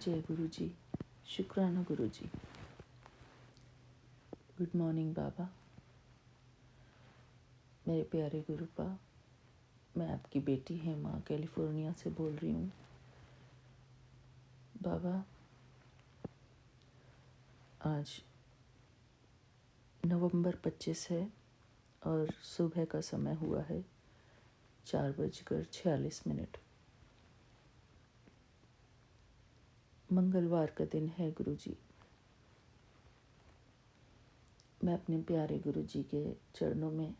जय गुरु जी, शुक्राना गुरु जी। Good morning बाबा। मेरे प्यारे गुरुपा, मैं आपकी बेटी हेमा कैलिफोर्निया से बोल रही हूँ। बाबा, आज नवंबर 25 है और सुबह का समय हुआ है 4:46। मंगलवार का दिन है गुरु जी। मैं अपने प्यारे गुरु जी के चरणों में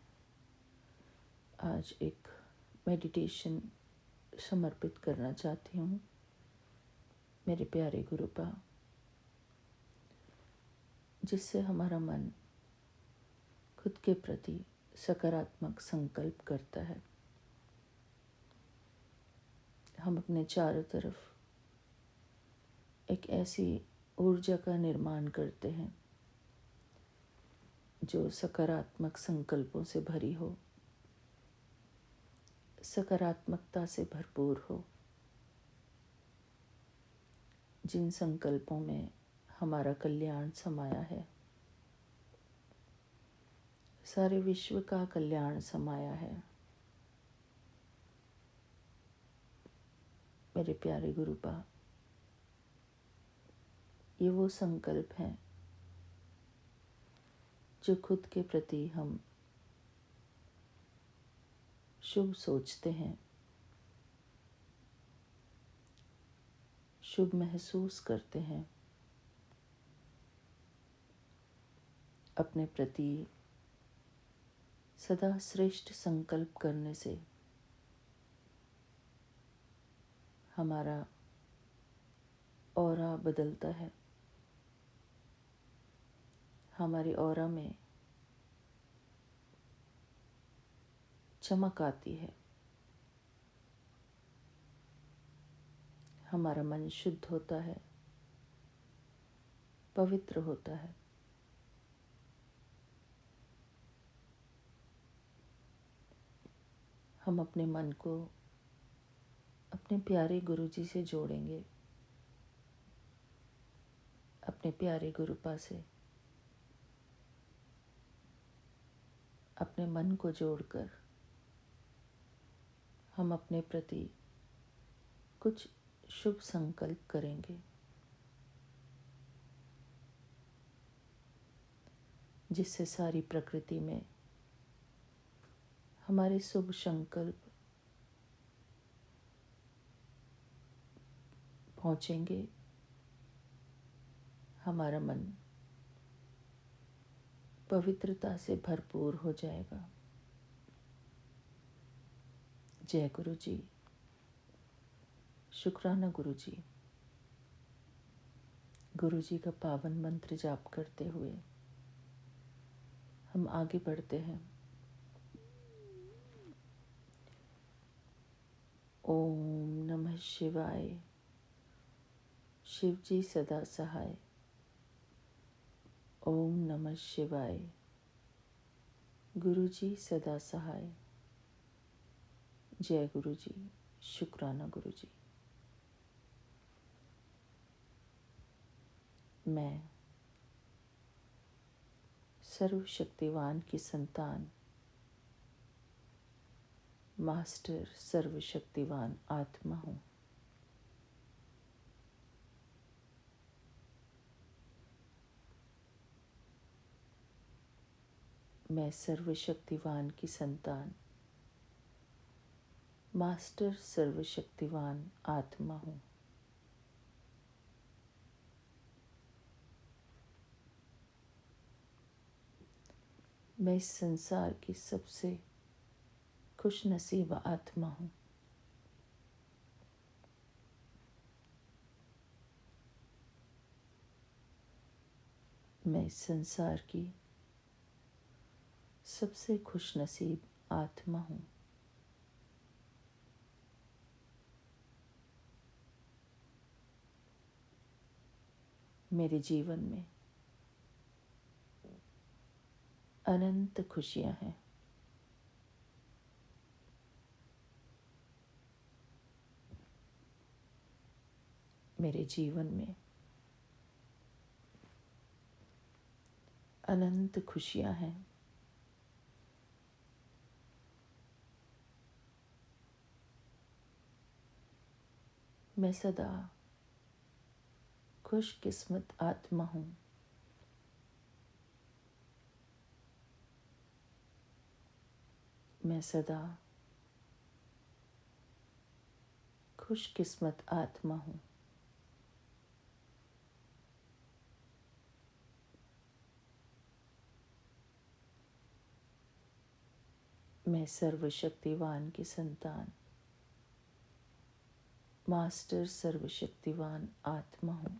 आज एक मेडिटेशन समर्पित करना चाहती हूँ। मेरे प्यारे गुरुपा, जिससे हमारा मन खुद के प्रति सकारात्मक संकल्प करता है। हम अपने चारों तरफ एक ऐसी ऊर्जा का निर्माण करते हैं जो सकारात्मक संकल्पों से भरी हो, सकारात्मकता से भरपूर हो, जिन संकल्पों में हमारा कल्याण समाया है, सारे विश्व का कल्याण समाया है। मेरे प्यारे गुरुपा, ये वो संकल्प हैं जो खुद के प्रति हम शुभ सोचते हैं, शुभ महसूस करते हैं, अपने प्रति सदा श्रेष्ठ संकल्प करने से हमारा ऑरा बदलता है। हमारी ऑरा में चमक आती है। हमारा मन शुद्ध होता है, पवित्र होता है। हम अपने मन को अपने प्यारे गुरु जी से जोड़ेंगे, अपने प्यारे गुरुपा से अपने मन को जोड़कर हम अपने प्रति कुछ शुभ संकल्प करेंगे, जिससे सारी प्रकृति में हमारे शुभ संकल्प पहुँचेंगे। हमारा मन पवित्रता से भरपूर हो जाएगा। जय गुरु जी, शुक्राना गुरु जी। गुरु जी का पावन मंत्र जाप करते हुए हम आगे बढ़ते हैं। ओम नमः शिवाय। शिव जी सदा सहाय। ओम नमः शिवाय। गुरु जी सदा सहाय। जय गुरु जी, शुक्राना गुरु जी। मैं सर्वशक्तिवान की संतान, मास्टर सर्वशक्तिवान आत्मा हूँ। मैं सर्वशक्तिवान की संतान, मास्टर सर्वशक्तिवान आत्मा हूँ। मैं इस संसार की सबसे खुशनसीब आत्मा हूँ। मैं इस संसार की सबसे खुशनसीब आत्मा हूँ। मेरे जीवन में अनंत खुशियाँ हैं। मेरे जीवन में अनंत खुशियां हैं। मैं सदा खुशकिस्मत आत्मा हूँ। मैं सदा खुशकिस्मत आत्मा हूँ। मैं सर्वशक्तिवान की संतान, मास्टर सर्वशक्तिवान आत्मा हूँ।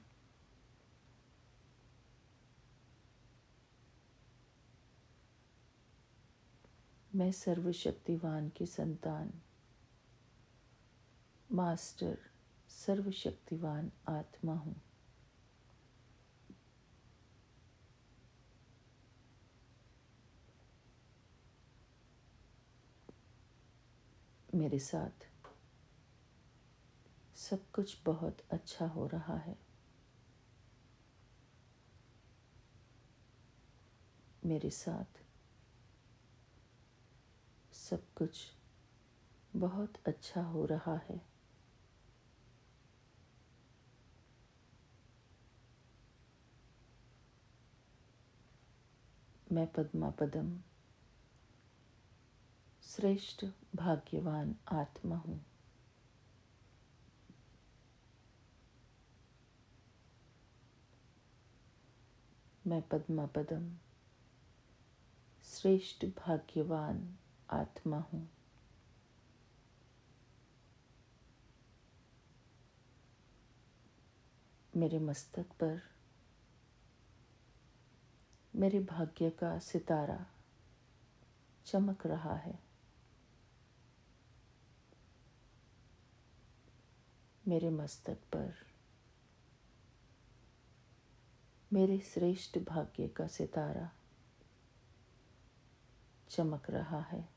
मैं सर्वशक्तिवान की संतान, मास्टर सर्वशक्तिवान आत्मा हूँ। मेरे साथ सब कुछ बहुत अच्छा हो रहा है। मेरे साथ सब कुछ बहुत अच्छा हो रहा है। मैं पद्मा पदम श्रेष्ठ भाग्यवान आत्मा हूँ। मैं पद्मा पदम श्रेष्ठ भाग्यवान आत्मा हूँ। मेरे मस्तक पर मेरे भाग्य का सितारा चमक रहा है। मेरे मस्तक पर मेरे श्रेष्ठ भाग्य का सितारा चमक रहा है।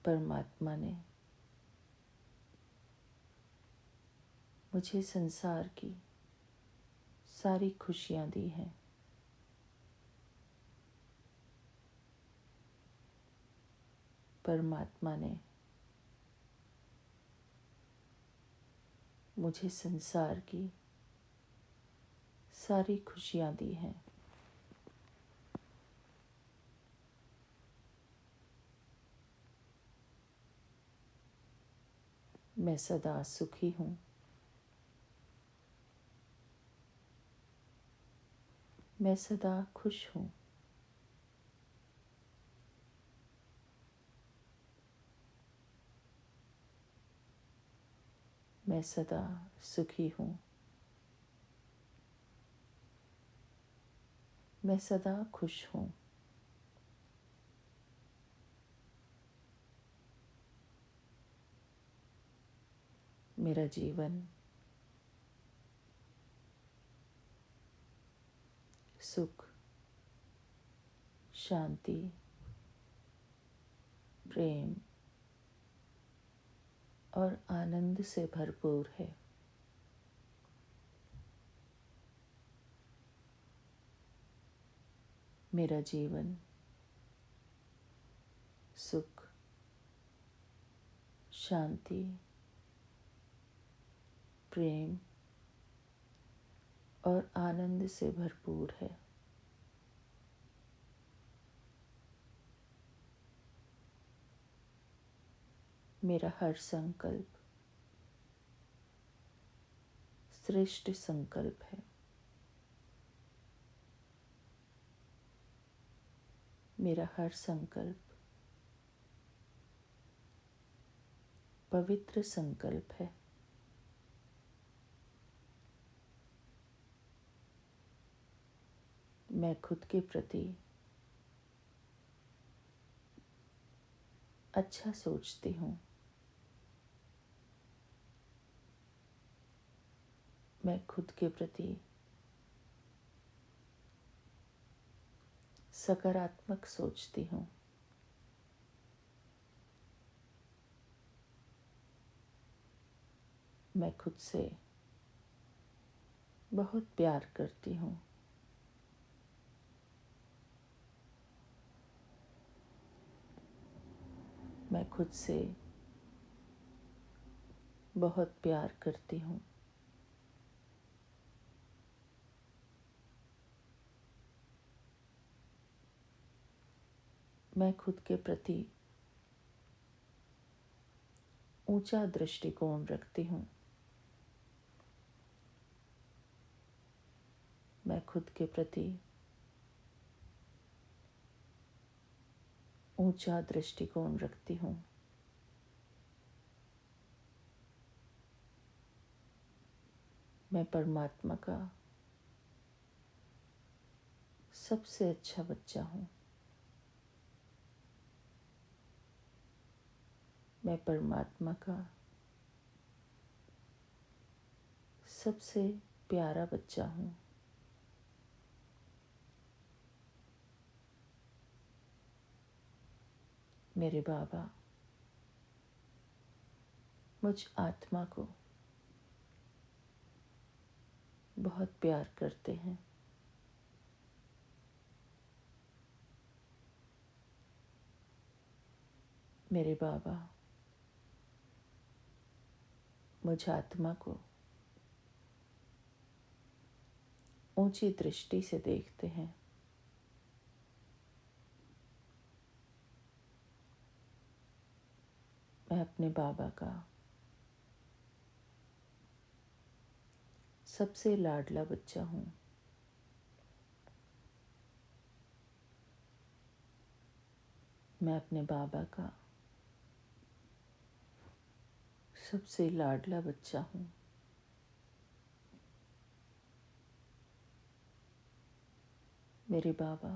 परमात्मा ने मुझे संसार की सारी खुशियाँ दी हैं। परमात्मा ने मुझे संसार की सारी खुशियाँ दी हैं। मैं सदा सुखी हूँ। मैं सदा खुश हूँ। मैं सदा सुखी हूँ। मैं सदा खुश हूँ। मेरा जीवन सुख, शांति, प्रेम और आनंद से भरपूर है। मेरा जीवन सुख, शांति, प्रेम और आनंद से भरपूर है। मेरा हर संकल्प श्रेष्ठ संकल्प है। मेरा हर संकल्प पवित्र संकल्प है। मैं खुद के प्रति अच्छा सोचती हूँ। मैं खुद के प्रति सकारात्मक सोचती हूँ। मैं खुद से बहुत प्यार करती हूँ। मैं खुद से बहुत प्यार करती हूँ। मैं खुद के प्रति ऊंचा दृष्टिकोण रखती हूँ। मैं खुद के प्रति ऊंचा दृष्टिकोण रखती हूँ। मैं परमात्मा का सबसे अच्छा बच्चा हूँ। मैं परमात्मा का सबसे प्यारा बच्चा हूँ। मेरे बाबा मुझ आत्मा को बहुत प्यार करते हैं। मेरे बाबा मुझ आत्मा को ऊंची दृष्टि से देखते हैं। मैं अपने बाबा का सबसे लाडला बच्चा हूँ। मैं अपने बाबा का सबसे लाडला बच्चा हूँ। मेरे बाबा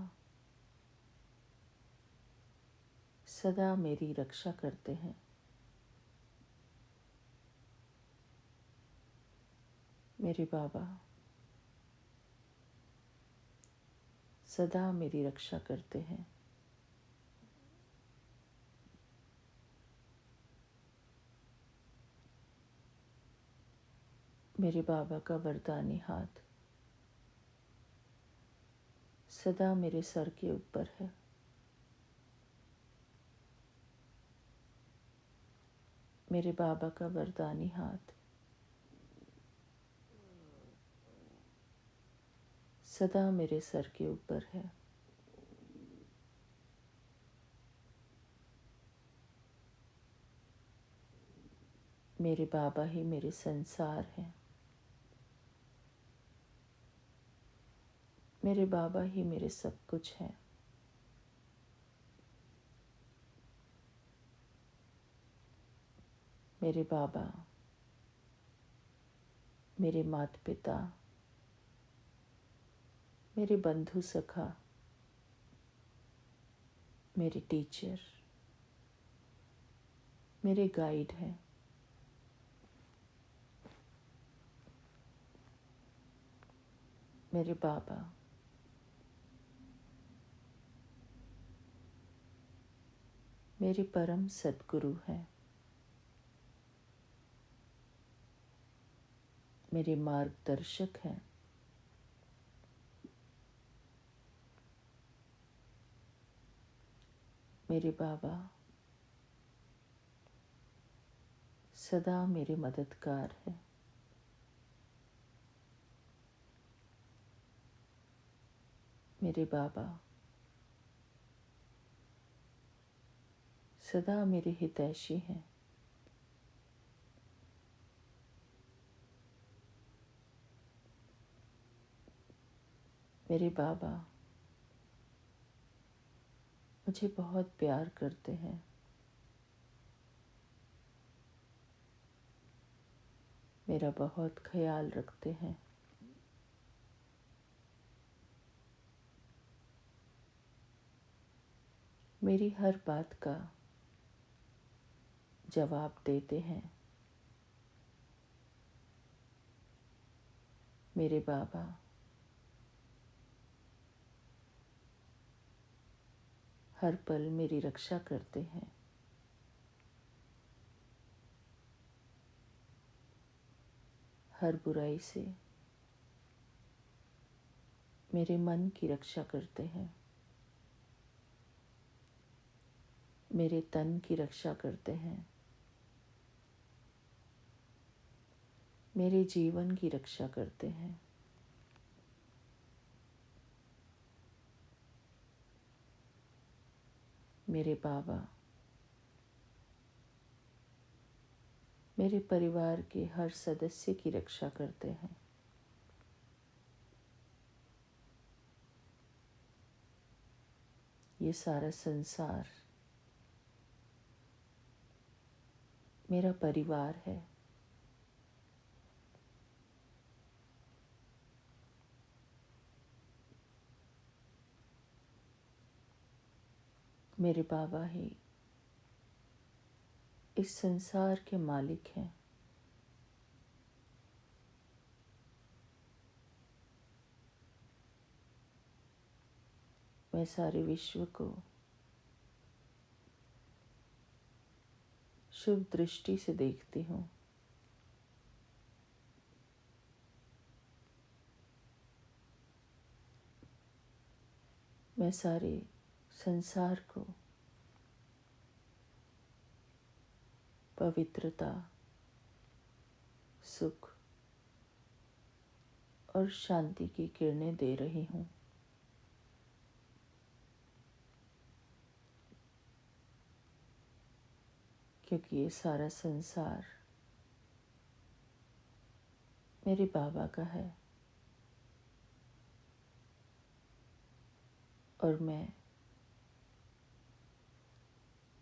सदा मेरी रक्षा करते हैं। मेरे बाबा सदा मेरी रक्षा करते हैं। मेरे बाबा का वरदानी हाथ सदा मेरे सर के ऊपर है। मेरे बाबा का वरदानी हाथ सदा मेरे सर के ऊपर है। मेरे बाबा ही मेरे संसार हैं। मेरे बाबा ही मेरे सब कुछ हैं। मेरे बाबा मेरे माता पिता, मेरे बंधु सखा, मेरे टीचर, मेरे गाइड हैं। मेरे बाबा मेरे परम सद्गुरु हैं। मेरे मार्गदर्शक हैं। मेरे बाबा सदा मेरे मददगार हैं। मेरे बाबा सदा मेरे हितैषी हैं। मेरे बाबा मुझे बहुत प्यार करते हैं। मेरा बहुत ख्याल रखते हैं। मेरी हर बात का जवाब देते हैं। मेरे बाबा हर पल मेरी रक्षा करते हैं। हर बुराई से मेरे मन की रक्षा करते हैं, मेरे तन की रक्षा करते हैं, मेरे जीवन की रक्षा करते हैं। मेरे बाबा मेरे परिवार के हर सदस्य की रक्षा करते हैं। ये सारा संसार मेरा परिवार है। मेरे बाबा ही इस संसार के मालिक हैं। मैं सारे विश्व को शुभ दृष्टि से देखती हूँ। मैं सारे संसार को पवित्रता, सुख और शांति की किरणें दे रही हूँ। क्योंकि ये सारा संसार मेरे बाबा का है और मैं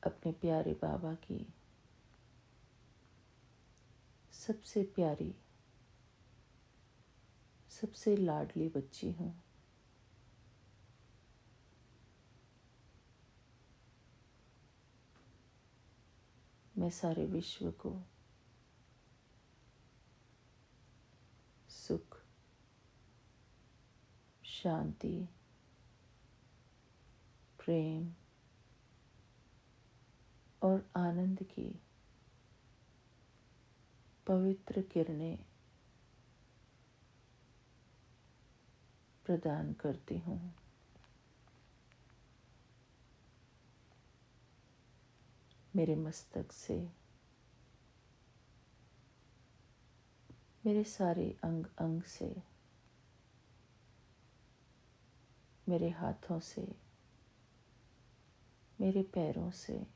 अपने प्यारे बाबा की सबसे प्यारी, सबसे लाडली बच्ची हूँ। मैं सारे विश्व को सुख, शांति, प्रेम और आनंद की पवित्र किरणें प्रदान करती हूँ। मेरे मस्तक से मेरे सारे अंग अंग से, मेरे हाथों से, मेरे पैरों से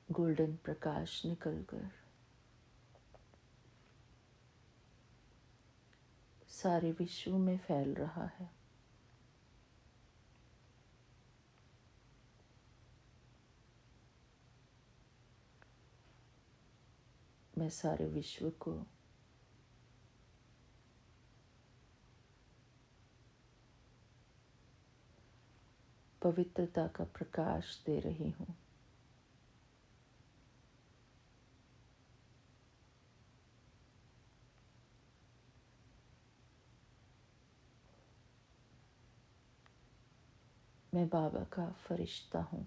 गोल्डन प्रकाश निकलकर सारे विश्व में फैल रहा है। मैं सारे विश्व को पवित्रता का प्रकाश दे रही हूँ। मैं बाबा का फरिश्ता हूँ।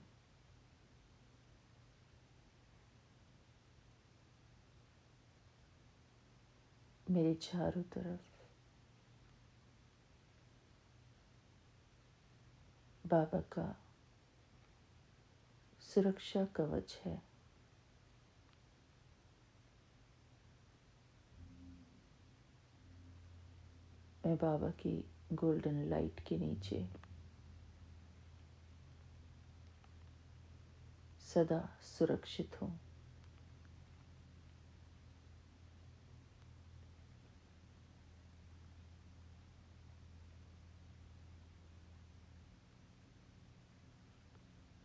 मेरे चारों तरफ बाबा का सुरक्षा कवच है। मैं बाबा की गोल्डन लाइट के नीचे सदा सुरक्षित हूँ।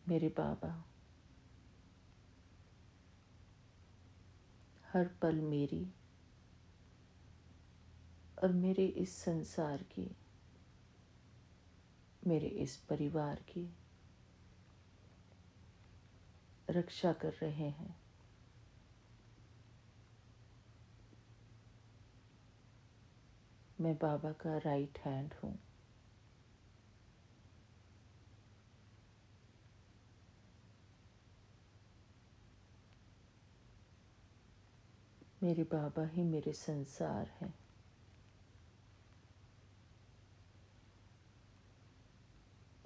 मेरे बाबा हर पल मेरी और मेरे इस संसार की, मेरे इस परिवार की रक्षा कर रहे हैं। मैं बाबा का राइट हैंड हूँ। मेरे बाबा ही मेरे संसार हैं।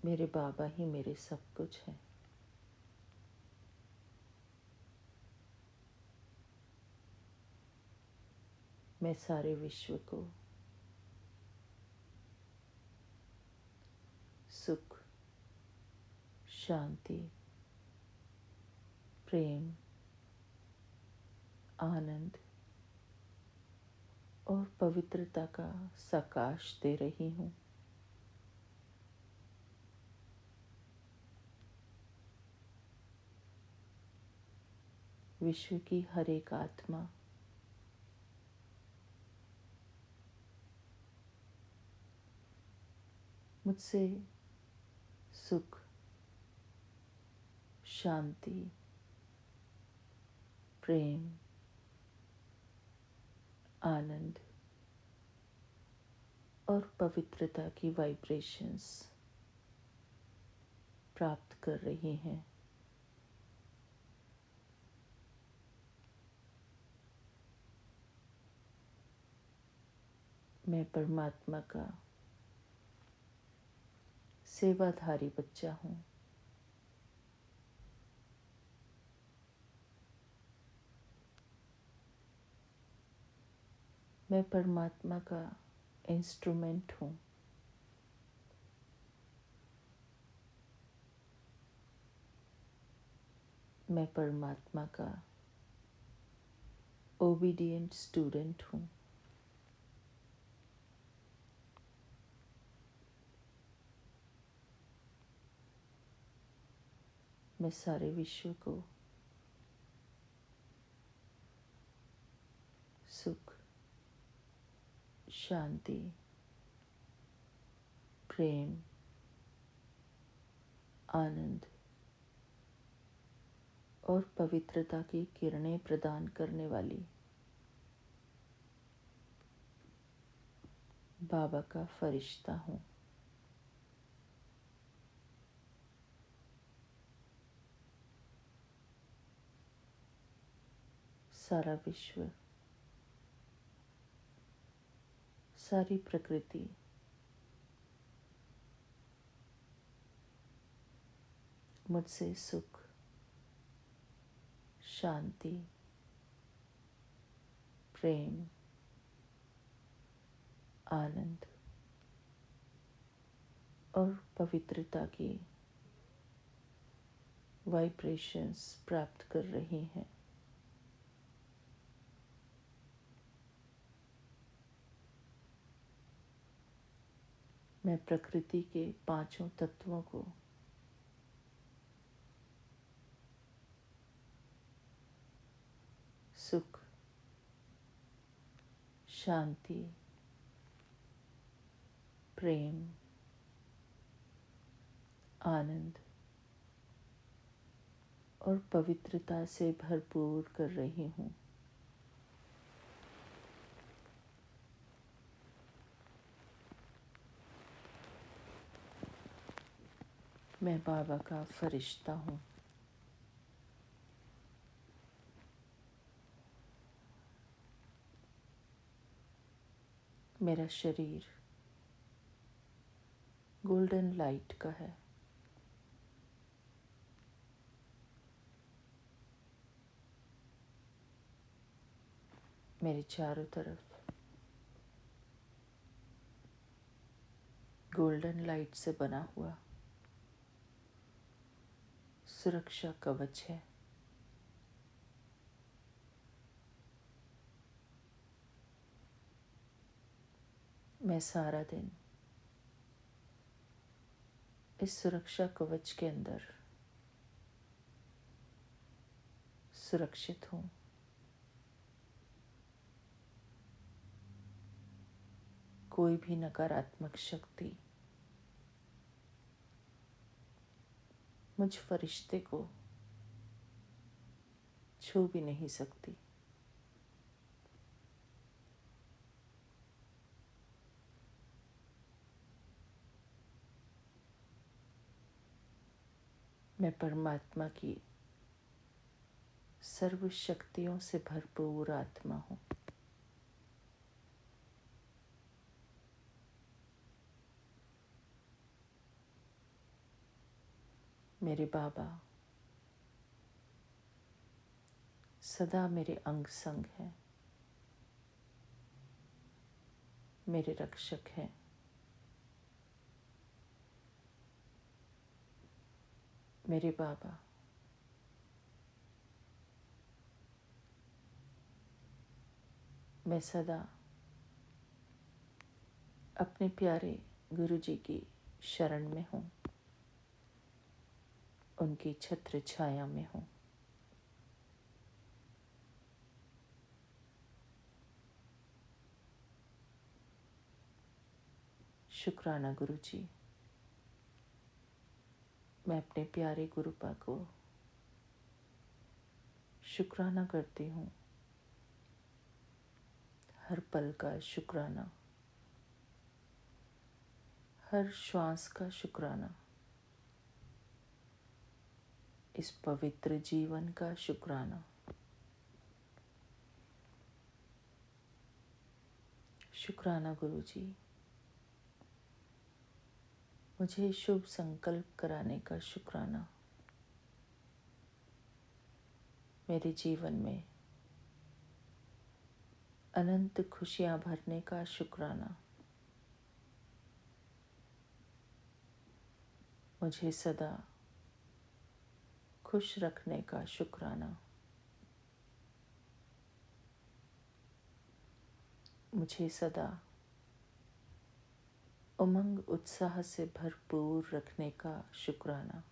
मेरे बाबा ही मेरे सब कुछ हैं। मैं सारे विश्व को सुख, शांति, प्रेम, आनंद और पवित्रता का सकाश दे रही हूँ। विश्व की हर एक आत्मा मुझसे सुख, शांति, प्रेम, आनंद और पवित्रता की वाइब्रेशंस प्राप्त कर रही हैं। मैं परमात्मा का सेवाधारी बच्चा हूँ। मैं परमात्मा का इंस्ट्रूमेंट हूँ। मैं परमात्मा का ओबीडिएंट स्टूडेंट हूँ। मैं सारे विश्व को सुख, शांति, प्रेम, आनंद और पवित्रता की किरणें प्रदान करने वाली बाबा का फरिश्ता हूँ। सारा विश्व, सारी प्रकृति मुझसे सुख, शांति, प्रेम, आनंद और पवित्रता की वाइब्रेशंस प्राप्त कर रही हैं। मैं प्रकृति के पांचों तत्वों को सुख, शांति, प्रेम, आनंद और पवित्रता से भरपूर कर रही हूँ। मैं बाबा का फरिश्ता हूँ। मेरा शरीर गोल्डन लाइट का है। मेरे चारों तरफ गोल्डन लाइट से बना हुआ सुरक्षा कवच है। मैं सारा दिन इस सुरक्षा कवच के अंदर सुरक्षित हूँ। कोई भी नकारात्मक शक्ति मुझ फरिश्ते को छू भी नहीं सकती। मैं परमात्मा की सर्व शक्तियों से भरपूर आत्मा हूँ। मेरे बाबा सदा मेरे अंग संग हैं, मेरे रक्षक हैं। मेरे बाबा मैं सदा अपने प्यारे गुरु जी की शरण में हूँ, उनकी छत्र छाया में हूँ। शुक्राना गुरु जी, मैं अपने प्यारे गुरुपा को शुक्राना करती हूँ। हर पल का शुक्राना, हर श्वास का शुक्राना, इस पवित्र जीवन का शुक्राना। शुक्राना गुरु जी, मुझे शुभ संकल्प कराने का शुक्राना। मेरे जीवन में अनंत खुशियाँ भरने का शुक्राना। मुझे सदा खुश रखने का शुक्राना। मुझे सदा उमंग उत्साह से भरपूर रखने का शुक्राना।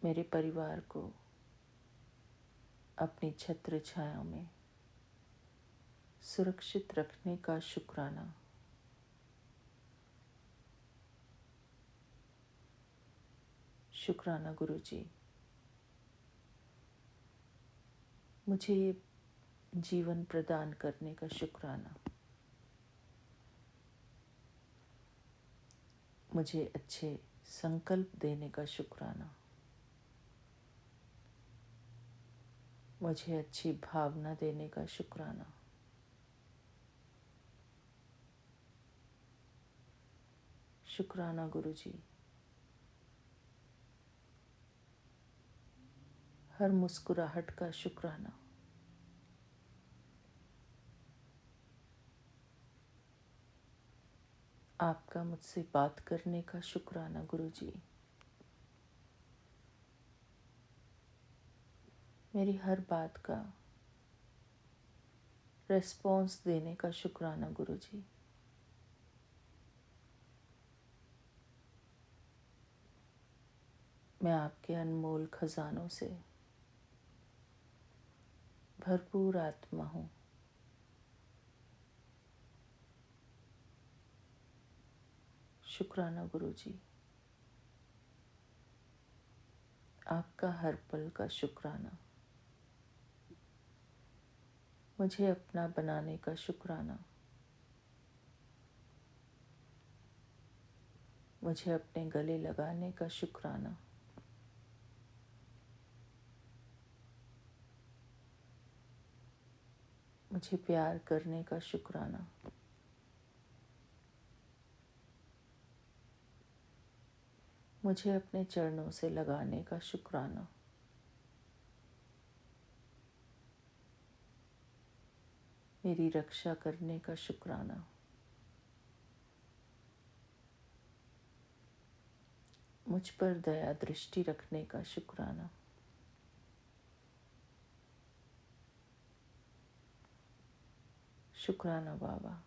मेरे परिवार को अपनी छत्र छाया में सुरक्षित रखने का शुक्राना। शुक्राना गुरु जी, मुझे ये जीवन प्रदान करने का शुक्राना। मुझे अच्छे संकल्प देने का शुक्राना। मुझे अच्छी भावना देने का शुक्राना। शुक्राना गुरु जी, हर मुस्कुराहट का शुक्राना। आपका मुझसे बात करने का शुक्राना गुरु जी। मेरी हर बात का रेस्पॉन्स देने का शुक्राना गुरु जी। मैं आपके अनमोल खजानों से भरपूर आत्मा हूँ। शुक्राना गुरु जी, आपका हर पल का शुक्राना। मुझे अपना बनाने का शुक्राना। मुझे अपने गले लगाने का शुक्राना। मुझे प्यार करने का शुक्राना। मुझे अपने चरणों से लगाने का शुक्राना। मेरी रक्षा करने का शुक्राना। मुझ पर दया दृष्टि रखने का शुक्राना। शुक्राना बाबा,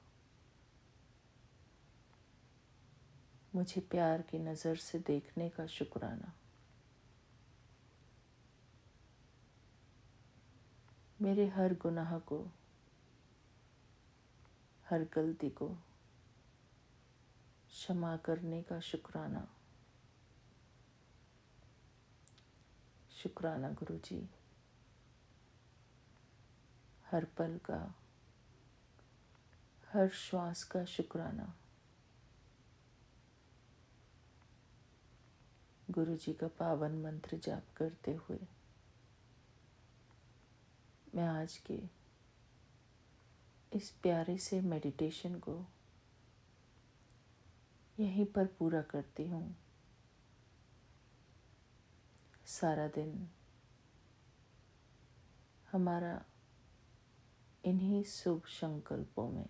मुझे प्यार की नज़र से देखने का शुक्राना। मेरे हर गुनाह को, हर गलती को क्षमा करने का शुक्राना। शुक्राना गुरु जी, हर पल का, हर श्वास का शुक्राना। गुरु जी का पावन मंत्र जाप करते हुए मैं आज के इस प्यारे से मेडिटेशन को यहीं पर पूरा करती हूँ। सारा दिन हमारा इन्हीं शुभ संकल्पों में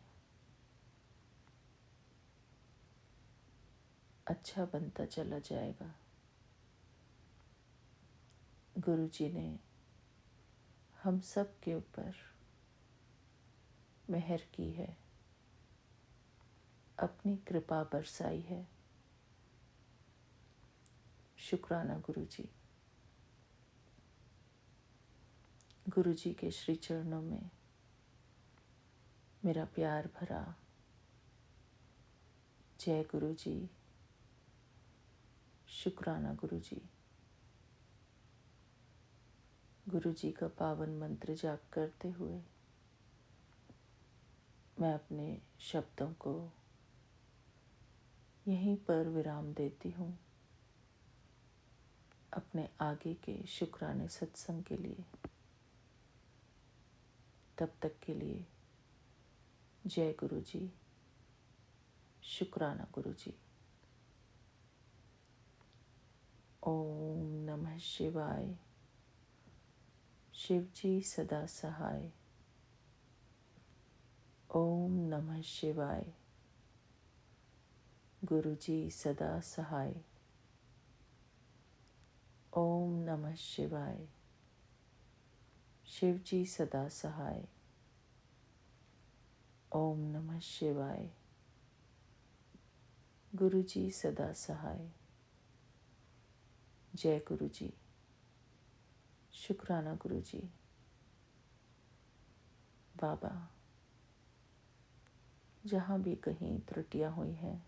अच्छा बनता चला जाएगा। गुरु जी ने हम सब के ऊपर मेहर की है, अपनी कृपा बरसाई है। शुक्राना गुरु जी। गुरु जी के श्री चरणों में मेरा प्यार भरा जय गुरु जी। शुक्राना गुरु जी। गुरु जी का पावन मंत्र जाप करते हुए मैं अपने शब्दों को यहीं पर विराम देती हूँ। अपने आगे के शुक्राने सत्संग के लिए, तब तक के लिए जय गुरु जी। शुक्राना गुरु जी। ओम नमः शिवाय। शिव जी सदा सहाय। ओम नमः शिवाय। गुरु जी सदा सहाय। ओम नमः शिवाय। शिव जी सदा सहाय। ओम नमः शिवाय। गुरु जी सदा सहाय। जय गुरु जी। शुक्राना गुरु जी। बाबा, जहाँ भी कहीं त्रुटियां हुई हैं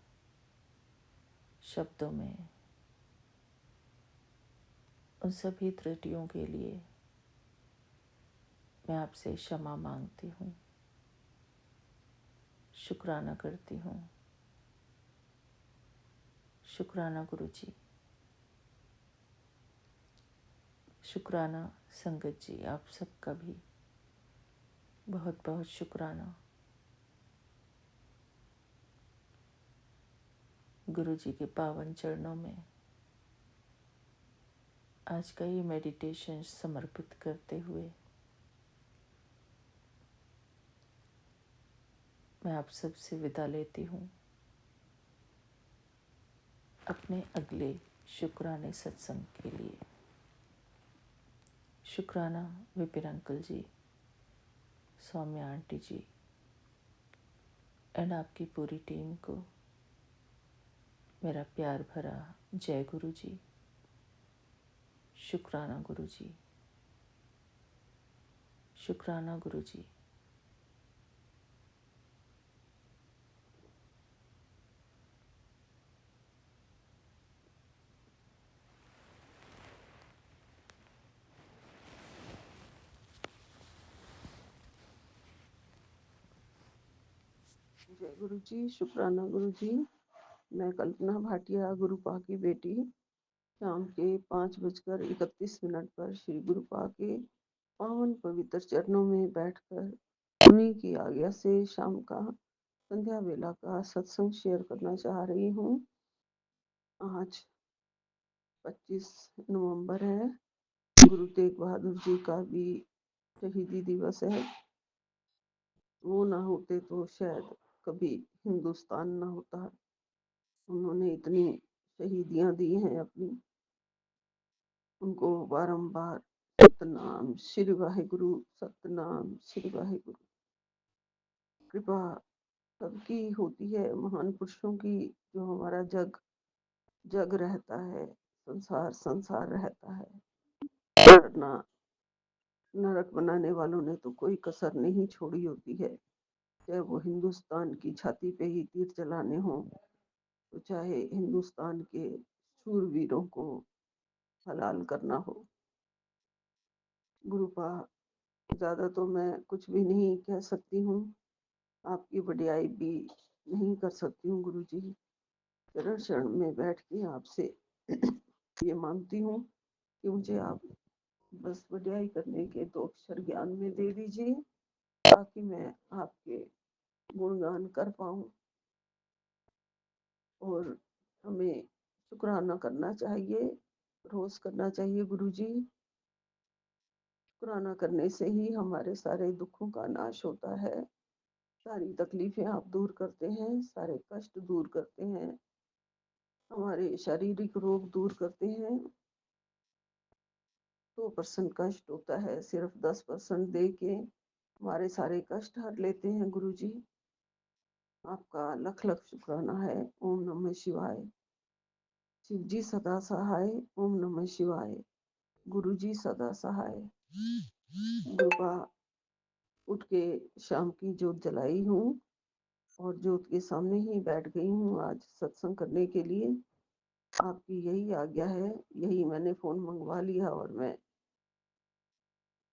शब्दों में, उन सभी त्रुटियों के लिए मैं आपसे क्षमा मांगती हूँ। शुक्राना करती हूँ। शुक्राना गुरु जी। शुक्राना संगत जी, आप सबका भी बहुत बहुत शुक्राना। गुरु जी के पावन चरणों में आज का ये मेडिटेशन समर्पित करते हुए मैं आप सब से विदा लेती हूँ अपने अगले शुक्राने सत्संग के लिए। शुक्राना Vipin uncle ji, Saumya aunty ji and आपकी पूरी टीम को मेरा प्यार भरा जय गुरु जी। शुक्राना गुरु जी। शुक्राना गुरु जी। जय गुरु जी। शुक्राना गुरु जी। मैं कल्पना भाटिया, गुरुपा की बेटी, शाम के 5:31 पर श्री गुरुपा के पावन पवित्र चरणों में बैठकर उन्हीं की आज्ञा से शाम का संध्या वेला का सत्संग शेयर करना चाह रही हूँ। आज 25 नवंबर है। गुरु तेग बहादुर जी का भी शहीदी दिवस है। वो ना होते तो शायद कभी हिंदुस्तान ना होता। उन्होंने इतनी शहीदियां दी हैं अपनी, उनको बारंबार सतनाम श्री वाहिगुरु, सतनाम श्री वाहिगुरु। कृपा सबकी होती है, महान पुरुषों की, जो हमारा जग जग रहता है, संसार संसार रहता है, वरना नरक बनाने वालों ने तो कोई कसर नहीं छोड़ी होती है। चाहे वो हिंदुस्तान की छाती पे ही तीर चलाने हो, तो चाहे हिंदुस्तान के शूरवीरों को हलाल करना हो। गुरुपा, ज्यादा तो मैं कुछ भी नहीं कह सकती हूँ, आपकी वडियाई भी नहीं कर सकती हूँ। गुरु जी चरण शरण में बैठ के आपसे ये मानती हूँ कि मुझे आप बस वड्याई करने के 2 अक्षर ज्ञान में दे दीजिए, ताकि मैं आपके गुणगान कर पाऊँ। और हमें शुक्राना करना चाहिए, रोज़ करना चाहिए गुरुजी। शुक्राना करने से ही हमारे सारे दुखों का नाश होता है, सारी तकलीफ़ें आप दूर करते हैं, सारे कष्ट दूर करते हैं, हमारे शारीरिक रोग दूर करते हैं। 2% कष्ट होता है, सिर्फ 10% दे के हमारे सारे कष्ट हर लेते हैं गुरुजी। आपका लख लख शुक्राना है। ओम नमः शिवाय। शिव जी सदा सहाय। ओम नमः शिवाय। गुरु जी सदा सहाय। कृपा उठ के शाम की जोत जलाई हूँ और जोत के सामने ही बैठ गई हूँ आज सत्संग करने के लिए। आपकी यही आज्ञा है, यही मैंने फोन मंगवा लिया और मैं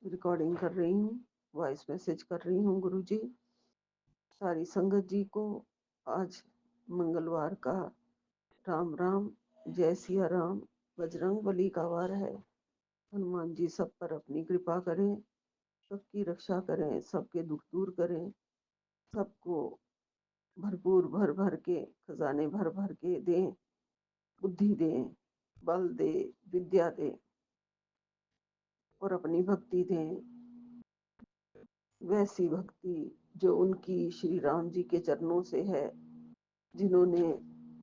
रिकॉर्डिंग कर रही हूँ, वॉइस मैसेज कर रही हूँ गुरु जी। सारी संगत जी को आज मंगलवार का राम राम, जय सिया राम। बजरंग बली का वार है। हनुमान जी सब पर अपनी कृपा करें, सबकी रक्षा करें, सबके दुख दूर करें, सबको भरपूर भर भर के खजाने भर भर के दें, बुद्धि दें, बल दे, विद्या दे और अपनी भक्ति दें, वैसी भक्ति जो उनकी श्री राम जी के चरणों से है, जिन्होंने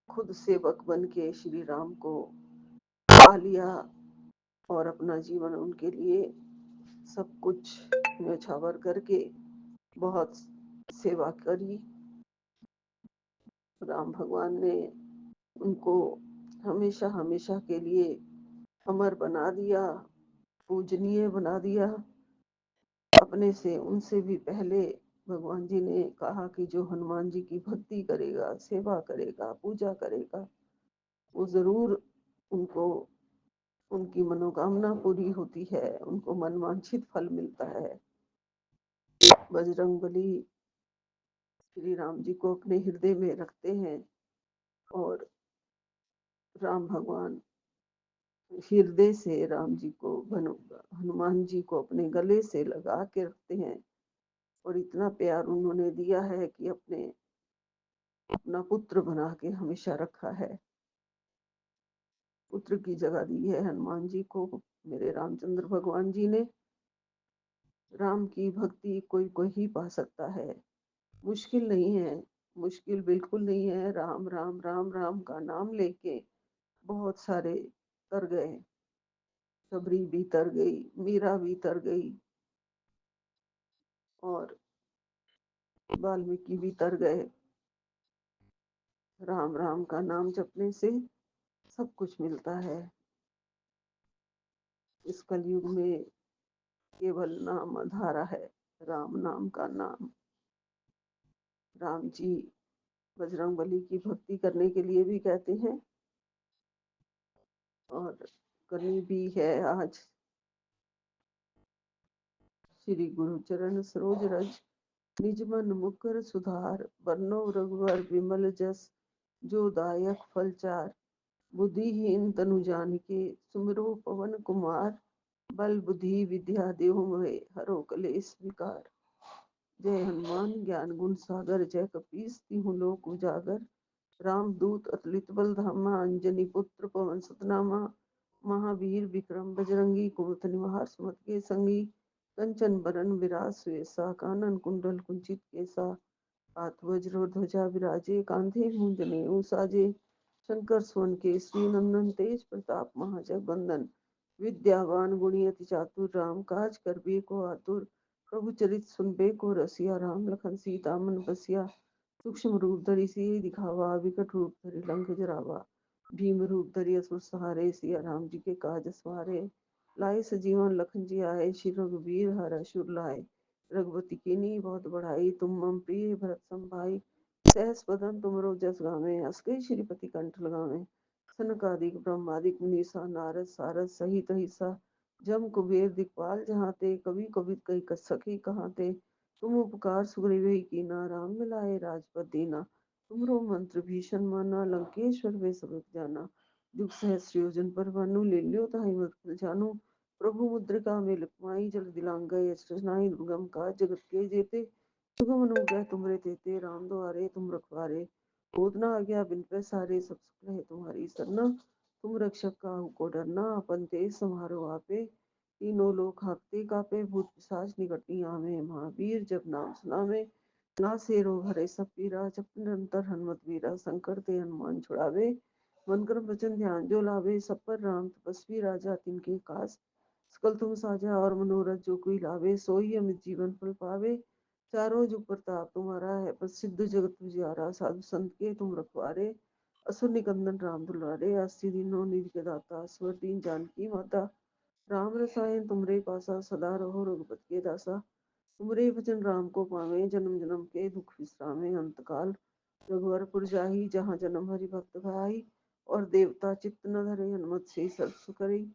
खुद सेवक बन के श्री राम को पा लिया और अपना जीवन उनके लिए सब कुछ न्यौछावर करके बहुत सेवा करी। राम भगवान ने उनको हमेशा हमेशा के लिए अमर बना दिया, पूजनीय बना दिया। अपने से उनसे भी पहले भगवान जी ने कहा कि जो हनुमान जी की भक्ति करेगा, सेवा करेगा, पूजा करेगा, वो जरूर उनको उनकी मनोकामना पूरी होती है, उनको मनवांछित फल मिलता है। बजरंगबली श्री राम जी को अपने हृदय में रखते हैं और राम भगवान हृदय से राम जी को हनुमान जी को अपने गले से लगा के रखते हैं और इतना प्यार उन्होंने दिया है कि अपना पुत्र बना के हमेशा रखा है। पुत्र की जगह दी है हनुमान जी को मेरे रामचंद्र भगवान जी ने। राम की भक्ति कोई कोई ही पा सकता है, मुश्किल नहीं है, मुश्किल बिल्कुल नहीं है। राम राम राम राम का नाम लेके बहुत सारे तर गए, सबरी भी तर गई, मीरा भी तर गई और वाल्मीकि भी तर गए। राम राम का नाम जपने से सब कुछ मिलता है। इस कलयुग में केवल नाम आधारा है, राम नाम का नाम। राम जी बजरंगबली की भक्ति करने के लिए भी कहते हैं और करनी भी है आज। श्री गुरु चरण सरोज रज, निज मन मुकुर सुधार, बरनो रघुवर विमल जस, जो दायक फल चार। बुद्धिहीन तनु जानिके, सुमिरो पवन कुमार। बल बुद्धि विद्या देहु मोहे, हरो कलेस विकार। जय हनुमान ज्ञान गुण सागर, जय कपीस तिहु लोक उजागर। राम दूत अतुलित बल धामा, अंजनी पुत्र पवन सुत नामा। महावीर विक्रम बजरंगी, कुमति निवार सुमति के संगी। कंचन बरन विराज सुएसा, कानन कुंडल कुंचित केसा। हाथ वज्र और ध्वजा विराजे, कांधे मूंज जनेऊ साजे। शंकर सुवन केसरी नंदन, तेज प्रताप महाजगवंदन। विद्यावान गुणी अति चातुर, राम काज करबे को आतुर। प्रभु चरित सुनबे को रसिया, राम लखन सीता मन बसिया। सूक्ष्म रूप धरि सियहि दिखावा, विकट रूप धरि लंक जरावा। भीम रूप धरि असुर सहारे, सिया राम जी के काज सवारे। लाए सजीवन लखन जी आए, श्री रघुवीर हर असुर लाए। रघुपति कीन्ही बहुत बढ़ाई, तुम मम प्रिय भरत सम भाई। सहस बदन तुमरो जस गावें, हस कहि श्रीपति कंठ लगावें। सनकादिक ब्रह्मादिक मुनीसा, नारद सारद सहित अहिसा। जम कुबेर दिखपाल जहाते, कवि कोविद कहि सके कहाते। तुम उपकार सुग्रीव ही कीना, राम मिलाए राजपद दीना। तुमरो मंत्र भीषण माना, लंकेश्वर वे सब जाना। जुग सहस्र योजन पर भानु ले लियो ताहि मत फल जानो। प्रभु मुद्रिका में लखमाई जल दिलांग गए नाही दुर्गम का जगत के जेते। सुगम अनुग्रह तुमरे तेते राम द्वारे तुम रखवारे। होत न आज्ञा बिन पैसारे सब सुख है तुम्हारी सरना। तुम रक्षक काहू को डरना अपन तेज समारो आपे। तीनों लोग हाँकते कापे भूत पिशाच निकट नहीं आवे। महावीर जब नाम सुनावे नासे रोग हरे सब पीरा। जप निरंतर हनुमत वीरा संकट ते हनुमान छुड़ावे। मन क्रम वचन ध्यान जो लावे सब पर राम तपस्वी राजा तिनके काज। सकल तुम साजा और मनोरथ जो कोई लावे सोई अमित जीवन फल पावे। चारों जुग प्रताप तुम्हारा है प्रसिद्ध जगत तुझियारा। साधु संत के तुम रखवारे असुर निकंदन राम दुलारे। अस्सी दिनों निधि के दाता स्वर दीन जानकी माता। राम रसायन तुमरे पासा सदा रहो रघुपति के दासा। तुमरे भजन राम को पावे जन्म जन्म के दुख विश्रामे। अंत काल रघुवरपुर जाहि जहाँ जन्म हरि भक्त भाई। और देवता चित्त न धरे हनुमत से सर्व सुख करे।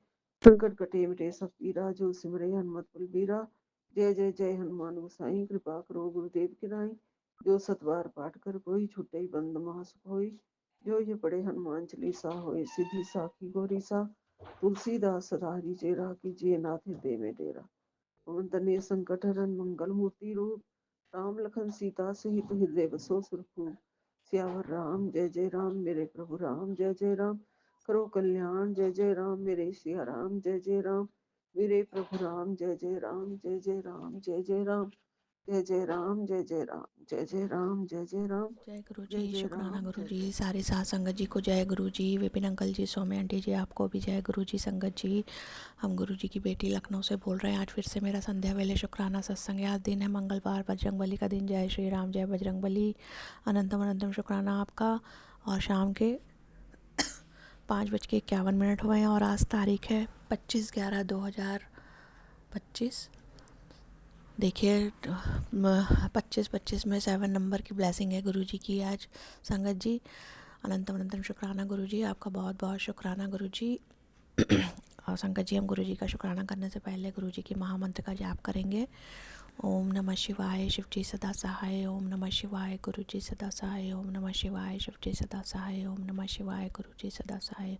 संकट कटे मिटे सब पीरा जो सिमरे हनुमत बलबीरा। जय जय जय हनुमान गोसाई कृपा करो गुरुदेव की नाई। जो सतबार पाठ कर कोई छुटे बंद महासुख होई। जो ये पढ़े हनुमान चालीसा होए सिद्धि साखी गौरी सा। तुलसीदास सदा हरि चेरा कीजिए नाथ हृदय में डेरा। पवन तनय संकट हरन मंगल मूर्ति रूप। राम लखन सीता सहित हृदय बसो सुरभूप। सियावर राम जय जय राम मेरे प्रभु राम जय जय राम। करो कल्याण जय जय राम मेरे सिया राम जय जय राम। मेरे प्रभु राम जय जय राम जय जय राम जय जय राम। जय जय राम जय जय राम जय जय राम जय जय राम। जय गुरु जी, जय जय शुक्राना राम गुरु जय जी, जय। सारे साथ संगत जी को जय गुरु जी, विपिन अंकल जी, सौम्य आंटी जी, आपको भी जय गुरु जी। संगत जी, हम गुरु जी की बेटी लखनऊ से बोल रहे हैं। आज फिर से मेरा संध्या वेले शुक्राना सत्संग है। आज दिन है मंगलवार, बजरंगबली का दिन। जय श्री राम, जय बजरंगबली। अनंतम अनंतम शुक्राना आपका। और शाम के 5:51 हुए हैं और आज तारीख है 25/11/2025। देखिए 25 में 7 नंबर की ब्लेसिंग है गुरु जी की आज। संगत जी, अनंतम अनंतम शुक्राना गुरु जी, आपका बहुत बहुत शुक्राना गुरु जी। और संगत जी, हम गुरु जी का शुक्राना करने से पहले गुरु जी की महामंत्र का जाप करेंगे। ओम नमः शिवाय, शिव जी सदा सहाय। ओम नमः शिवाय, गुरु जी सदा सहाय। ओम नमः शिवाय, शिव जी सदा सहाय। ओम नमः शिवाय, गुरु जी सदा सहाय।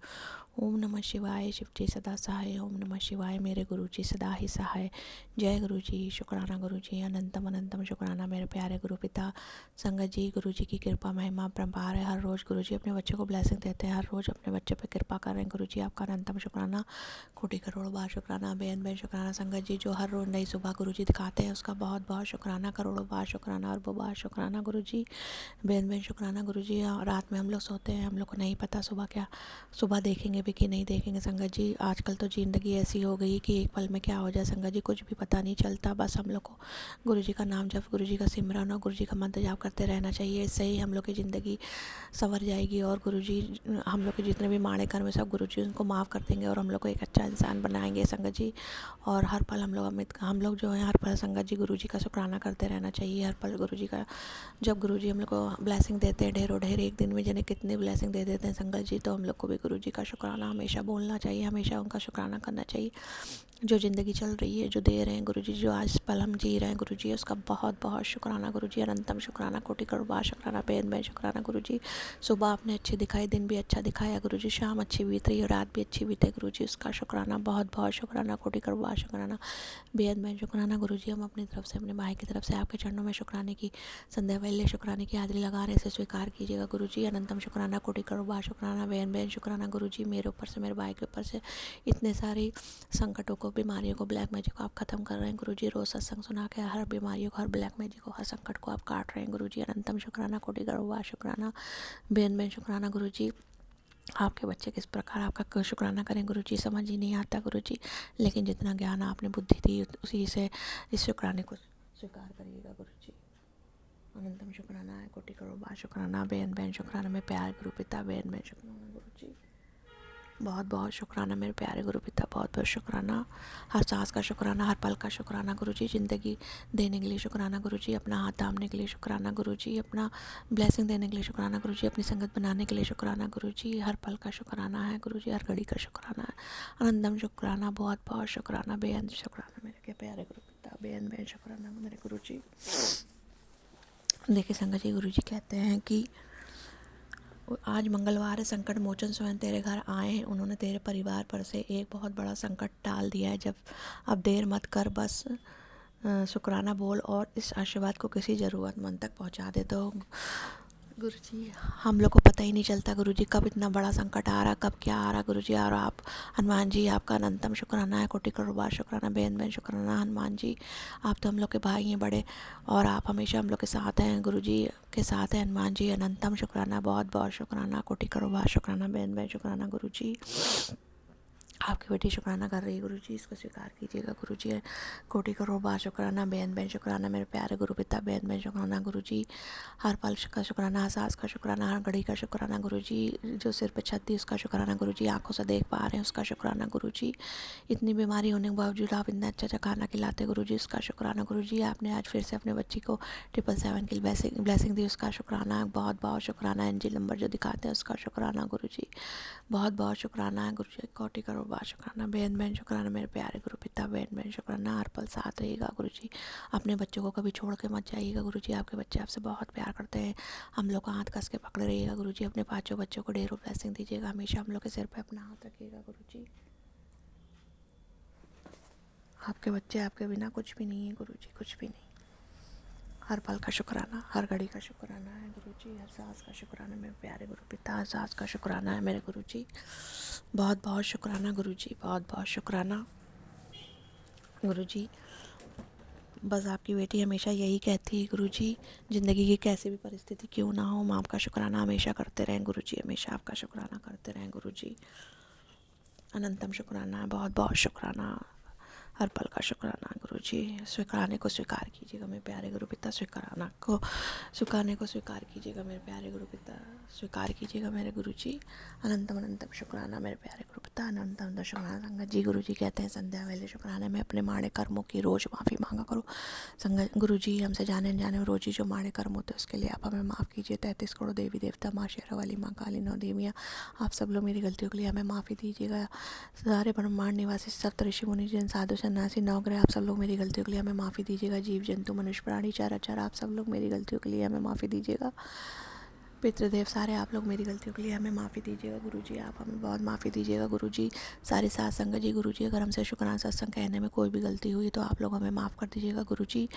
ओम नमः शिवाय, शिव जी सदा सहाय। ओम नमः शिवाय, मेरे गुरु जी सदा ही सहाय। जय गुरु जी, शुक्राना गुरु जी, अनंतम अनंतम शुक्राना मेरे प्यारे गुरु पिता। संगत जी, गुरु जी की कृपा महिमा परम्पार है। हर रोज़ गुरु जी अपने बच्चे को ब्लेसिंग देते हैं, हर रोज़ अपने बच्चे पे कृपा कर रहे हैं। गुरु जी आपका अनंतम शुक्राना, कोटि करोड़ बार शुक्राना, बेन बेन शुक्राना। संगत जी, जो हर रोज़ नई सुबह गुरु जी दिखाते हैं उसका बहुत बहुत शुक्राना, करोड़ों बार शुक्राना, अरबों बार शुक्राना गुरु जी। बेन बेन शुक्राना गुरु जी। रात में हम लोग सोते हैं, हम लोग को नहीं पता सुबह देखेंगे भी कि नहीं देखेंगे। संगत जी, आजकल तो ज़िंदगी ऐसी हो गई कि एक पल में क्या हो जाए संगत जी कुछ भी पता नहीं चलता। बस हम लोग को गुरु जी का नाम जप, गुरु जी का सिमरन और गुरु जी का मंत्र जाप करते रहना चाहिए। इससे ही हम लोग की ज़िंदगी संवर जाएगी और गुरु जी हम लोग के जितने भी माड़े कर्म है सब गुरु जी उनको माफ़ कर देंगे और हम लोग को एक अच्छा इंसान बनाएंगे संगत जी। और हर पल हम लोग जो है हर पल संगत जी गुरु जी का शुक्राना करते रहना चाहिए। हर पल गुरु जी का, जब गुरु जी हम लोग को ब्लेसिंग देते हैं ढेरों ढेर, एक दिन में जिन्हें कितनी ब्लेसिंग दे देते हैं संगत जी, तो हम लोग को भी गुरु जी का शुक्राना हमेशा बोलना चाहिए, हमेशा उनका शुक्राना करना चाहिए। जो ज़िंदगी चल रही है, जो दे रहे हैं गुरु जी, जो आज पल हम जी रहे हैं गुरु जी, उसका बहुत बहुत शुक्राना गुरु जी। अनंतम शुक्राना, कोटि करोड़ बार शुक्राना, बेन बेन शुक्राना गुरु जी। सुबह आपने अच्छी दिखाई, दिन भी अच्छा दिखाया गुरु जी, शाम अच्छी बीत रही और रात भी अच्छी बीते गुरु जी, उसका शुक्राना, बहुत बहुत शुक्राना, कोटि करोड़ बार शुक्राना, बेहद बेन शुक्राना गुरु जी। हम अपनी तरफ से, अपने भाई की तरफ से आपके चरणों में शुक्राने की, संध्या वेले शुक्राने की हाजिरी लगा रहे, इसे स्वीकार कीजिएगा गुरु जी। अनंतम शुक्राना, कोटि करोड़ बार शुक्राना, बेन बेन शुक्राना गुरु जी। मेरे ऊपर से, मेरे भाई के ऊपर से इतने सारे संकटों को, बीमारियों को, ब्लैक मैजिक को आप ख़त्म कर रहे हैं गुरु जी। रोज़ सत्संग सुना के हर बीमारियों को, हर ब्लैक मैजिक को, हर संकट को आप काट रहे हैं गुरु जी। अनंतम शुक्राना, कोटि करोड़ बार शुक्राना, बेन बेन शुक्राना गुरु जी। आपके बच्चे किस प्रकार आपका शुक्राना करें गुरु जी, समझ ही नहीं आता गुरु जी, लेकिन जितना ज्ञान आपने बुद्धि दी उसी से इस शुक्राने को स्वीकार करिएगा गुरु जी। अनंतम शुक्राना है, कोटि करोड़ बार शुक्राना, बेन बेन शुक्राना मेरे प्यारे गुरु पिता, बेन बेन शुक्राना गुरु जी। बहुत बहुत शुक्राना मेरे प्यारे गुरु पिता, बहुत बहुत शुक्राना। हर सांस का शुक्राना, हर पल का शुक्राना गुरु जी। ज़िंदगी देने के लिए शुक्राना गुरु जी, अपना हाथ थामने के लिए शुक्राना गुरु जी, अपना ब्लेसिंग देने के लिए शुक्राना गुरु जी, अपनी संगत बनाने के लिए शुक्राना गुरु जी। हर पल का शुक्राना है गुरु जी, हर घड़ी का शुक्राना है। अनंतम शुक्राना, बहुत बहुत शुक्राना, बेअंत शुक्राना मेरे के प्यारे गुरु पिता, बेअंत बेअंत शुक्राना मेरे गुरु जी। देखिए संगत जी, गुरु जी कहते हैं कि आज मंगलवार है, संकट मोचन स्वयं तेरे घर आए हैं। उन्होंने तेरे परिवार पर से एक बहुत बड़ा संकट टाल दिया है। जब अब देर मत कर, बस शुक्राना बोल और इस आशीर्वाद को किसी ज़रूरतमंद तक पहुंचा दे। तो गुरुजी, हम लोग को पता ही नहीं चलता गुरुजी कब इतना बड़ा संकट आ रहा, कब क्या आ रहा गुरुजी। और आप हनुमान जी, आपका अनंतम शुक्राना है, कोटि करोड़ बार शुक्राना, बेन बेन शुक्राना हनुमान जी। आप तो हम लोग के भाई हैं बड़े, और आप हमेशा हम लोग के साथ हैं गुरुजी के साथ हैं। हनुमान जी अनंतम शुक्राना, बहुत बहुत शुक्राना, कोटि करोड़ बार शुक्राना, बेन बेन शुक्राना गुरुजी। आपकी बेटी शुक्राना कर रही है गुरुजी, इसको स्वीकार कीजिएगा गुरुजी। कोटि करोड़ बार शुक्राना, बेन बेन शुक्राना मेरे प्यारे गुरु पिता, बेन बेन शुक्राना गुरुजी। हर पल का शुक्राना, हर सांस का शुक्राना, हर घड़ी का शुक्राना गुरुजी। जो सिर पे छत थी उसका शुक्राना गुरुजी, आंखों से देख पा रहे हैं उसका शुक्राना गुरुजी। इतनी बीमारी होने के बावजूद आप इतना अच्छा अच्छा खाना खिलाते गुरुजी, उसका शुक्राना गुरुजी। आपने आज फिर से अपने बच्ची को 777 की ब्लेसिंग दी, उसका शुक्राना, बहुत बहुत शुक्राना। एंजिल नंबर जो दिखाते हैं उसका शुक्राना गुरुजी, बहुत बहुत शुक्राना है गुरु जी। कोटि करोड़ बार शुक्राना, बेन बेन शुक्राना मेरे प्यारे गुरु पिता, बेन बेन शुक्राना। हर पल साथ रहिएगा गुरु जी, अपने बच्चों को कभी छोड़ के मत जाइएगा गुरु जी। आपके बच्चे आपसे बहुत प्यार करते हैं, हम लोग का हाथ कस के पकड़े रहिएगा गुरु जी। अपने पाँचों बच्चों को ढेरों ब्लेसिंग दीजिएगा, हमेशा हम लोग के सिर पे अपना हाथ रखिएगा गुरु जी। आपके बच्चे आपके बिना कुछ भी नहीं है गुरु जी, कुछ भी नहीं। हर पल का शुक्राना, हर घड़ी का शुक्राना है गुरु जी। हर सांस का शुक्राना मेरे प्यारे गुरु पिता, हर सांस का शुक्राना है मेरे गुरु जी। बहुत बहुत शुक्राना गुरु जी, बहुत बहुत शुक्राना गुरु जी। बस आपकी बेटी हमेशा यही कहती है गुरु जी, ज़िंदगी की कैसी भी परिस्थिति क्यों ना हो, हम आपका शुक्राना हमेशा करते रहें गुरु जी, हमेशा आपका शुक्राना करते रहें गुरु जी। अनंतम शुक्राना, बहुत बहुत शुक्राना, हर पल का शुक्राना गुरु जी। स्वीकारने को स्वीकार कीजिएगा मेरे प्यारे गुरु पिता, स्वीकारने को स्वीकार कीजिएगा मेरे प्यारे गुरु पिता, स्वीकार कीजिएगा मेरे गुरु जी। अनंतम अनंतम शुक्राना मेरे प्यारे गुरु पिता, अनंतम अनंतम शुक्राना। संगत जी, गुरु जी कहते हैं संध्या वेले शुक्राने में अपने माड़े कर्मों की रोज़ माफ़ी मांगा करो। संगत गुरु जी, हमसे जाने अनजाने में रोज़ ही जो माड़े कर्म होते हैं उसके लिए आप हमें माफ़ कीजिए। 33 करोड़ देवी देवता, माँ शेरा वाली, माँ काली, 9 देवियाँ, आप सब लोग मेरी गलतियों के लिए हमें माफ़ी दीजिएगा। सारे ब्रह्मांड निवासी सप्त ऋषि मुनि जन, साधु सन्यासी, नवग्रह, आप सब लोग मेरी गलतियों के लिए हमें माफ़ी दीजिएगा। जीव जंतु मनुष्य प्राणी चराचर, आप सब लोग मेरी गलतियों के लिए हमें माफ़ी दीजिएगा। पितृदेव सारे, आप लोग मेरी गलतियों के लिए हमें माफ़ी दीजिएगा गुरु जी, आप हमें बहुत माफ़ी दीजिएगा गुरु जी। सारी सात संगत जी, गुरु जी अगर हमसे शुक्राना सत्संग कहने में कोई भी गलती हुई तो आप लोग हमें माफ़ कर दीजिएगा गुरु जी।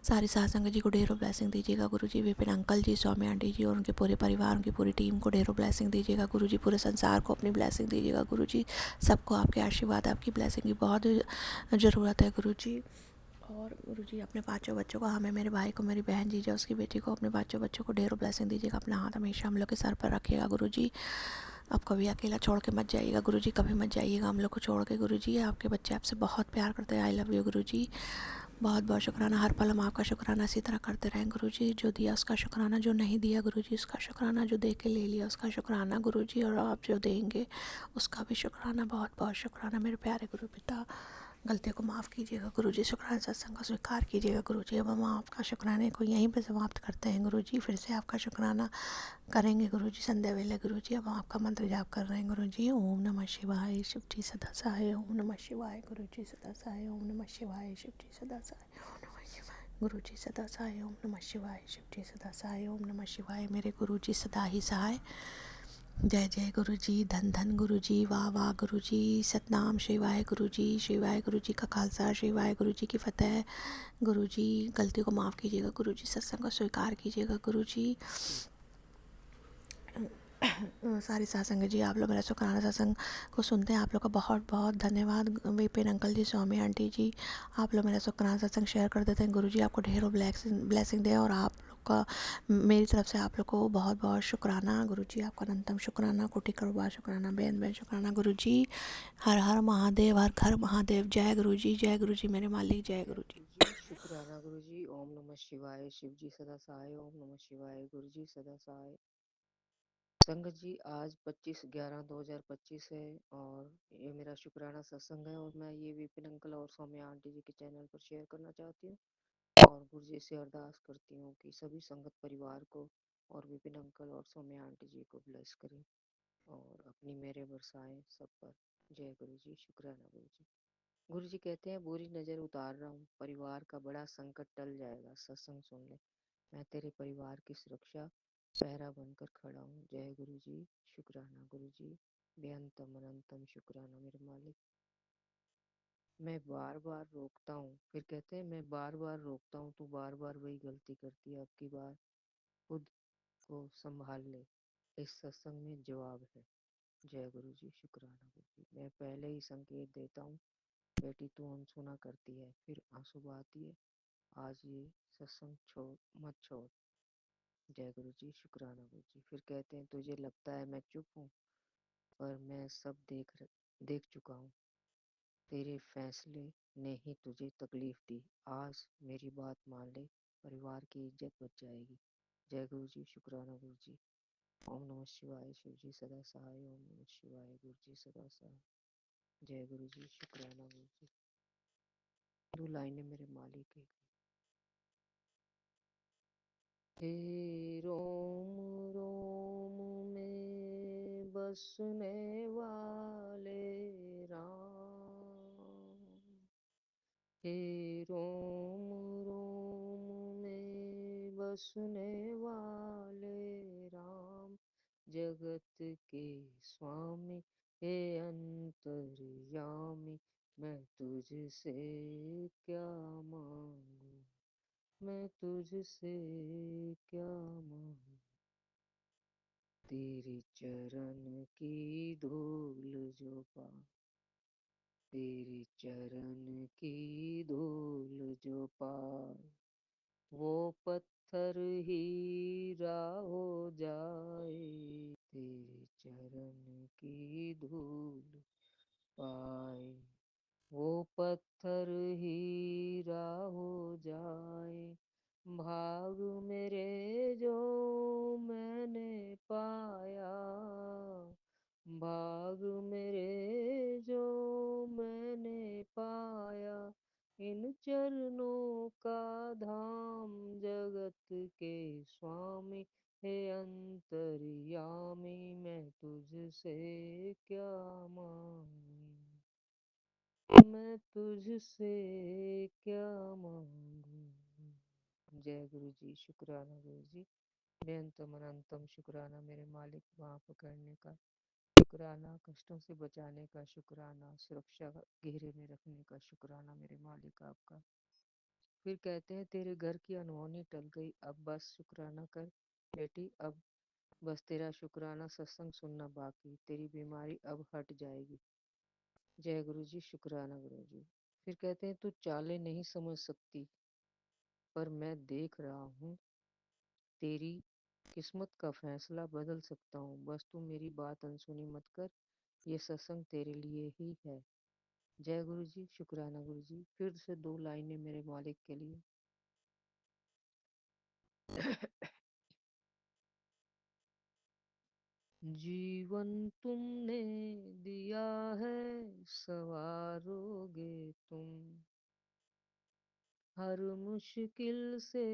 सारी सात संगत जी को ढेरों ब्लेसिंग दीजिएगा गुरु जी। विपिन अंकल जी, स्वामी आंटी जी और उनके पूरे परिवार, उनकी पूरी टीम को ढेरों ब्लेसिंग दीजिएगा गुरु जी। पूरे संसार को अपनी ब्लेसिंग दीजिएगा गुरु जी। सबको आपके आशीर्वाद, आपकी ब्लेसिंग की बहुत ज़रूरत है गुरु जी। और गुरु जी अपने पाँचों बच्चों को, हमें, मेरे भाई को, मेरी बहन जीजा, उसकी बेटी को, अपने पाँचों बच्चों को ढेरों ब्लेसिंग दीजिएगा। अपना हाथ हमेशा हम लोग के सर पर रखिएगा गुरु जी। अब कभी अकेला छोड़ के मत जाइएगा गुरु जी, कभी मत जाइएगा हम लोग को छोड़ के गुरु जी। आपके बच्चे आपसे बहुत प्यार करते हैं, आई लव यू गुरु जी। बहुत बहुत शुक्राना, हर पल हम आपका शुक्राना इसी तरह करते रहें गुरु जी। जो दिया उसका शुक्राना, जो नहीं दिया गुरु जी उसका शुक्राना, जो दे के ले लिया उसका शुक्राना गुरु जी, और आप जो देंगे उसका भी शुक्राना, बहुत बहुत शुक्राना मेरे प्यारे गुरु पिता। गलतियों को माफ़ कीजिएगा गुरु जी, शुक्राना सत्संग को स्वीकार कीजिएगा गुरु जी। अब हम आपका शुक्राने को यहीं पे समाप्त करते हैं गुरु जी, फिर से आपका शुक्राना करेंगे गुरु जी संध्या वेले गुरु जी। अब हम आपका मंत्र जाप कर रहे हैं गुरु जी। ओम नमः शिवाय, शिव जी सदा सहाय, ओम नमः शिवाय, गुरु जी सदा सहाय, ओम नमः शिवाय, शिव जी सदा सहाय, ओम नमः शिवाय, गुरु जी सदा सहाय, ओम नमः शिवाय, शिव जी सदा सहाय, ओम नमः शिवाय, मेरे गुरु जी सदा ही सहाय। जय जय गुरु जी, धन धन गुरु जी, वाह वाह गुरु जी, सतनाम शिवाय गुरु जी, शिवाय गुरु जी का खालसा, शिवाय गुरु जी की फतेह। गुरु जी गलतियों को माफ़ कीजिएगा गुरु जी, सत्संग को स्वीकार कीजिएगा गुरु जी। सारी सत्संग जी, आप लोग मेरा शुक्राना सत्संग को सुनते हैं, आप लोग का बहुत बहुत धन्यवाद। विपिन अंकल जी, स्वामी आंटी जी, आप लोग मेरा शुक्राना सत्संग शेयर कर देते हैं गुरु जी। आपको ढेरों ब्लेसिंग दें, और आप लोग का, मेरी तरफ से आप लोग को बहुत बहुत शुक्राना गुरु जी। आपका अनंतम शुक्राना, कोटि करोड़ बार शुक्राना, बेन बेन शुक्राना गुरु जी। हर हर महादेव, हर घर महादेव। जय गुरु जी, जय गुरु जी मेरे मालिक, जय गुरु जी। शुक्राना गुरु जी। ओम नमः शिवाय, शिव जी सदा सहाय, ओम नमः शिवाय, गुरु जी सदा सहाय। संगत जी, आज 25/11/2025 है और ये मेरा शुक्राना सत्संग है, और मैं ये विपिन अंकल और सौम्या आंटी जी के चैनल पर शेयर करना चाहती हूँ, और गुरु जी से अरदास करती हूँ कि सभी संगत परिवार को और विपिन अंकल और सौम्या आंटी जी को ब्लेस करें और अपनी मेरे बरसाएं सब पर। जय गुरु जी, शुक्राना गुरु जी। गुरु जी कहते हैं, बुरी नजर उतार रहा हूँ, परिवार का बड़ा संकट टल जाएगा, सत्संग सुन ले, मैं तेरे परिवार की सुरक्षा पहरा बनकर खड़ा हूँ। जय गुरु जी, शुक्राना गुरु जी, बेअंतम अनंतम शुक्राना मेरे मालिक। मैं बार बार रोकता हूँ, फिर कहते हैं मैं बार बार रोकता हूँ तो बार बार वही गलती करती है। अब की बार खुद को संभाल ले, इस सत्संग में जवाब है। जय गुरु जी, शुक्राना गुरु जी। मैं पहले ही संकेत देता हूँ, बेटी तू अनसुना करती है, फिर आंसू बहाती है। आज ये सत्संग मत छोड़। जय गुरु जी, शुक्राना गुरु जी। फिर कहते हैं तुझे लगता है मैं चुप हूँ, पर मैं सब देख चुका हूँ। तेरे फैसले ने ही तुझे तकलीफ दी। आज मेरी बात मान ले, परिवार की इज्जत बच जाएगी। जय गुरु जी, शुक्राना गुरु जी। ओम नमः शिवाय, शिव जी सदा सहाय। ओम नमः शिवाय, गुरु जी सदा सहाय। जय गुरु जी, शुक्राना गुरु जी। दो लाइनें मेरे मालिक की। हे रोम रोम में बसने वाले राम, हे रोम रोम में बसने वाले राम, जगत के स्वामी हे अंतर्यामी, मैं तुझसे क्या मांगू, मैं तुझसे क्या मांगू। तेरे चरण की धूल जो पा, तेरे चरण की धूल जो पाए, वो पत्थर हीरा हो जाए। तेरे चरण की धूल पाए, वो पत्थर हीरा हो जाए। भाग मेरे जो मैंने पाया, भाग मेरे जो मैंने पाया, इन चरणों का धाम, जगत के स्वामी हे अंतर्यामी, मैं तुझसे क्या मांगू, मैं तुझसे क्या मांगू। जय गुरु जी, शुक्राना गुरु जी। बेअंतम अनंतम शुक्राना मेरे मालिक, वहाँ पकड़ने का शुक्राना, कष्टों से बचाने का शुक्राना, सुरक्षा घेरे में रखने का शुक्राना मेरे मालिक आपका। फिर कहते हैं तेरे घर की अनहोनी टल गई, अब बस शुक्राना कर बेटी, अब बस तेरा शुक्राना सत्संग सुनना बाकी, तेरी बीमारी अब हट जाएगी। जय गुरु जी, शुक्राना गुरु जी। फिर कहते हैं तू चाले नहीं समझ सकती, पर मैं देख रहा हूँ, तेरी किस्मत का फैसला बदल सकता हूँ। बस तू मेरी बात अनसुनी मत कर, ये सत्संग तेरे लिए ही है। जय गुरु जी, शुक्राना गुरु जी। फिर से दो लाइनें मेरे मालिक के लिए। जीवन तुमने दिया है, सवारोगे तुम, हर मुश्किल से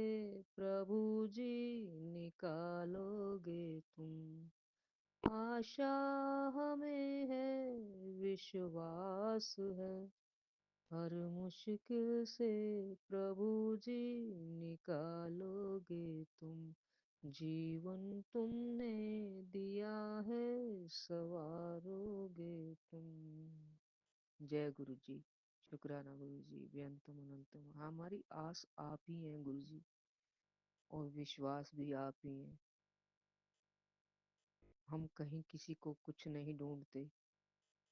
प्रभु जी निकालोगे तुम। आशा हमें है, विश्वास है, हर मुश्किल से प्रभु जी निकालोगे तुम। जीवन तुमने दिया है, सवारोगे तुम। जय गुरु जी, शुक्राना गुरु जी, बेअंतम अनंतम। हमारी आस आप ही हैं गुरु जी, और विश्वास भी आप ही हैं। हम कहीं किसी को कुछ नहीं ढूंढते,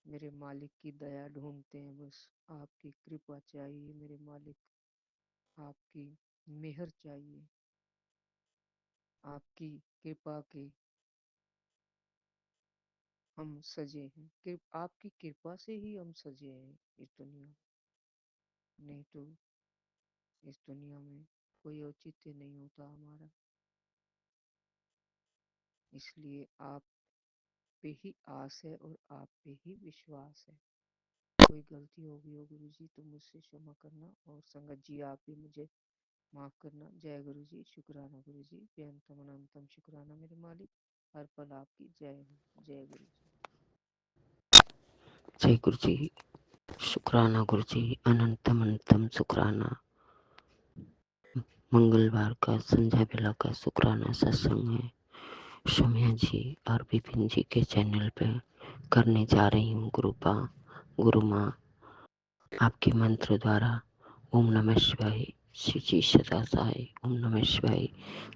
मेरे मालिक की दया ढूंढते हैं। बस आपकी कृपा चाहिए मेरे मालिक, आपकी मेहर चाहिए, आपकी कृपा के हम सजे हैं। आपकी कृपा से ही हम सजे हैं इस दुनिया में, नहीं तो इस दुनिया में कोई औचित्य नहीं होता हमारा। इसलिए आप पे ही आस है और आप पे ही विश्वास है। कोई गलती हो गई हो गुरु जी तो मुझसे क्षमा करना, और संगत जी आप भी मुझे माफ करना। जय गुरु जी, शुक्राना गुरु जी, बेअंतम अनंतम शुक्राना मेरे मालिक, हर पल आपकी जय हो। जय गुरु जी। जय गुरु जी, शुक्राना गुरु जी, अनंतम अनंतम शुक्राना। मंगलवार का संध्या बेला का शुक्राना सत्संग है। सौम्या जी और विपिन जी के चैनल पे करने जा रही हूँ। गुरु माँ आपके मंत्र द्वारा ओम नमः शिवाय, शिव जी सदा सहाय। ओम नमः शिवाय,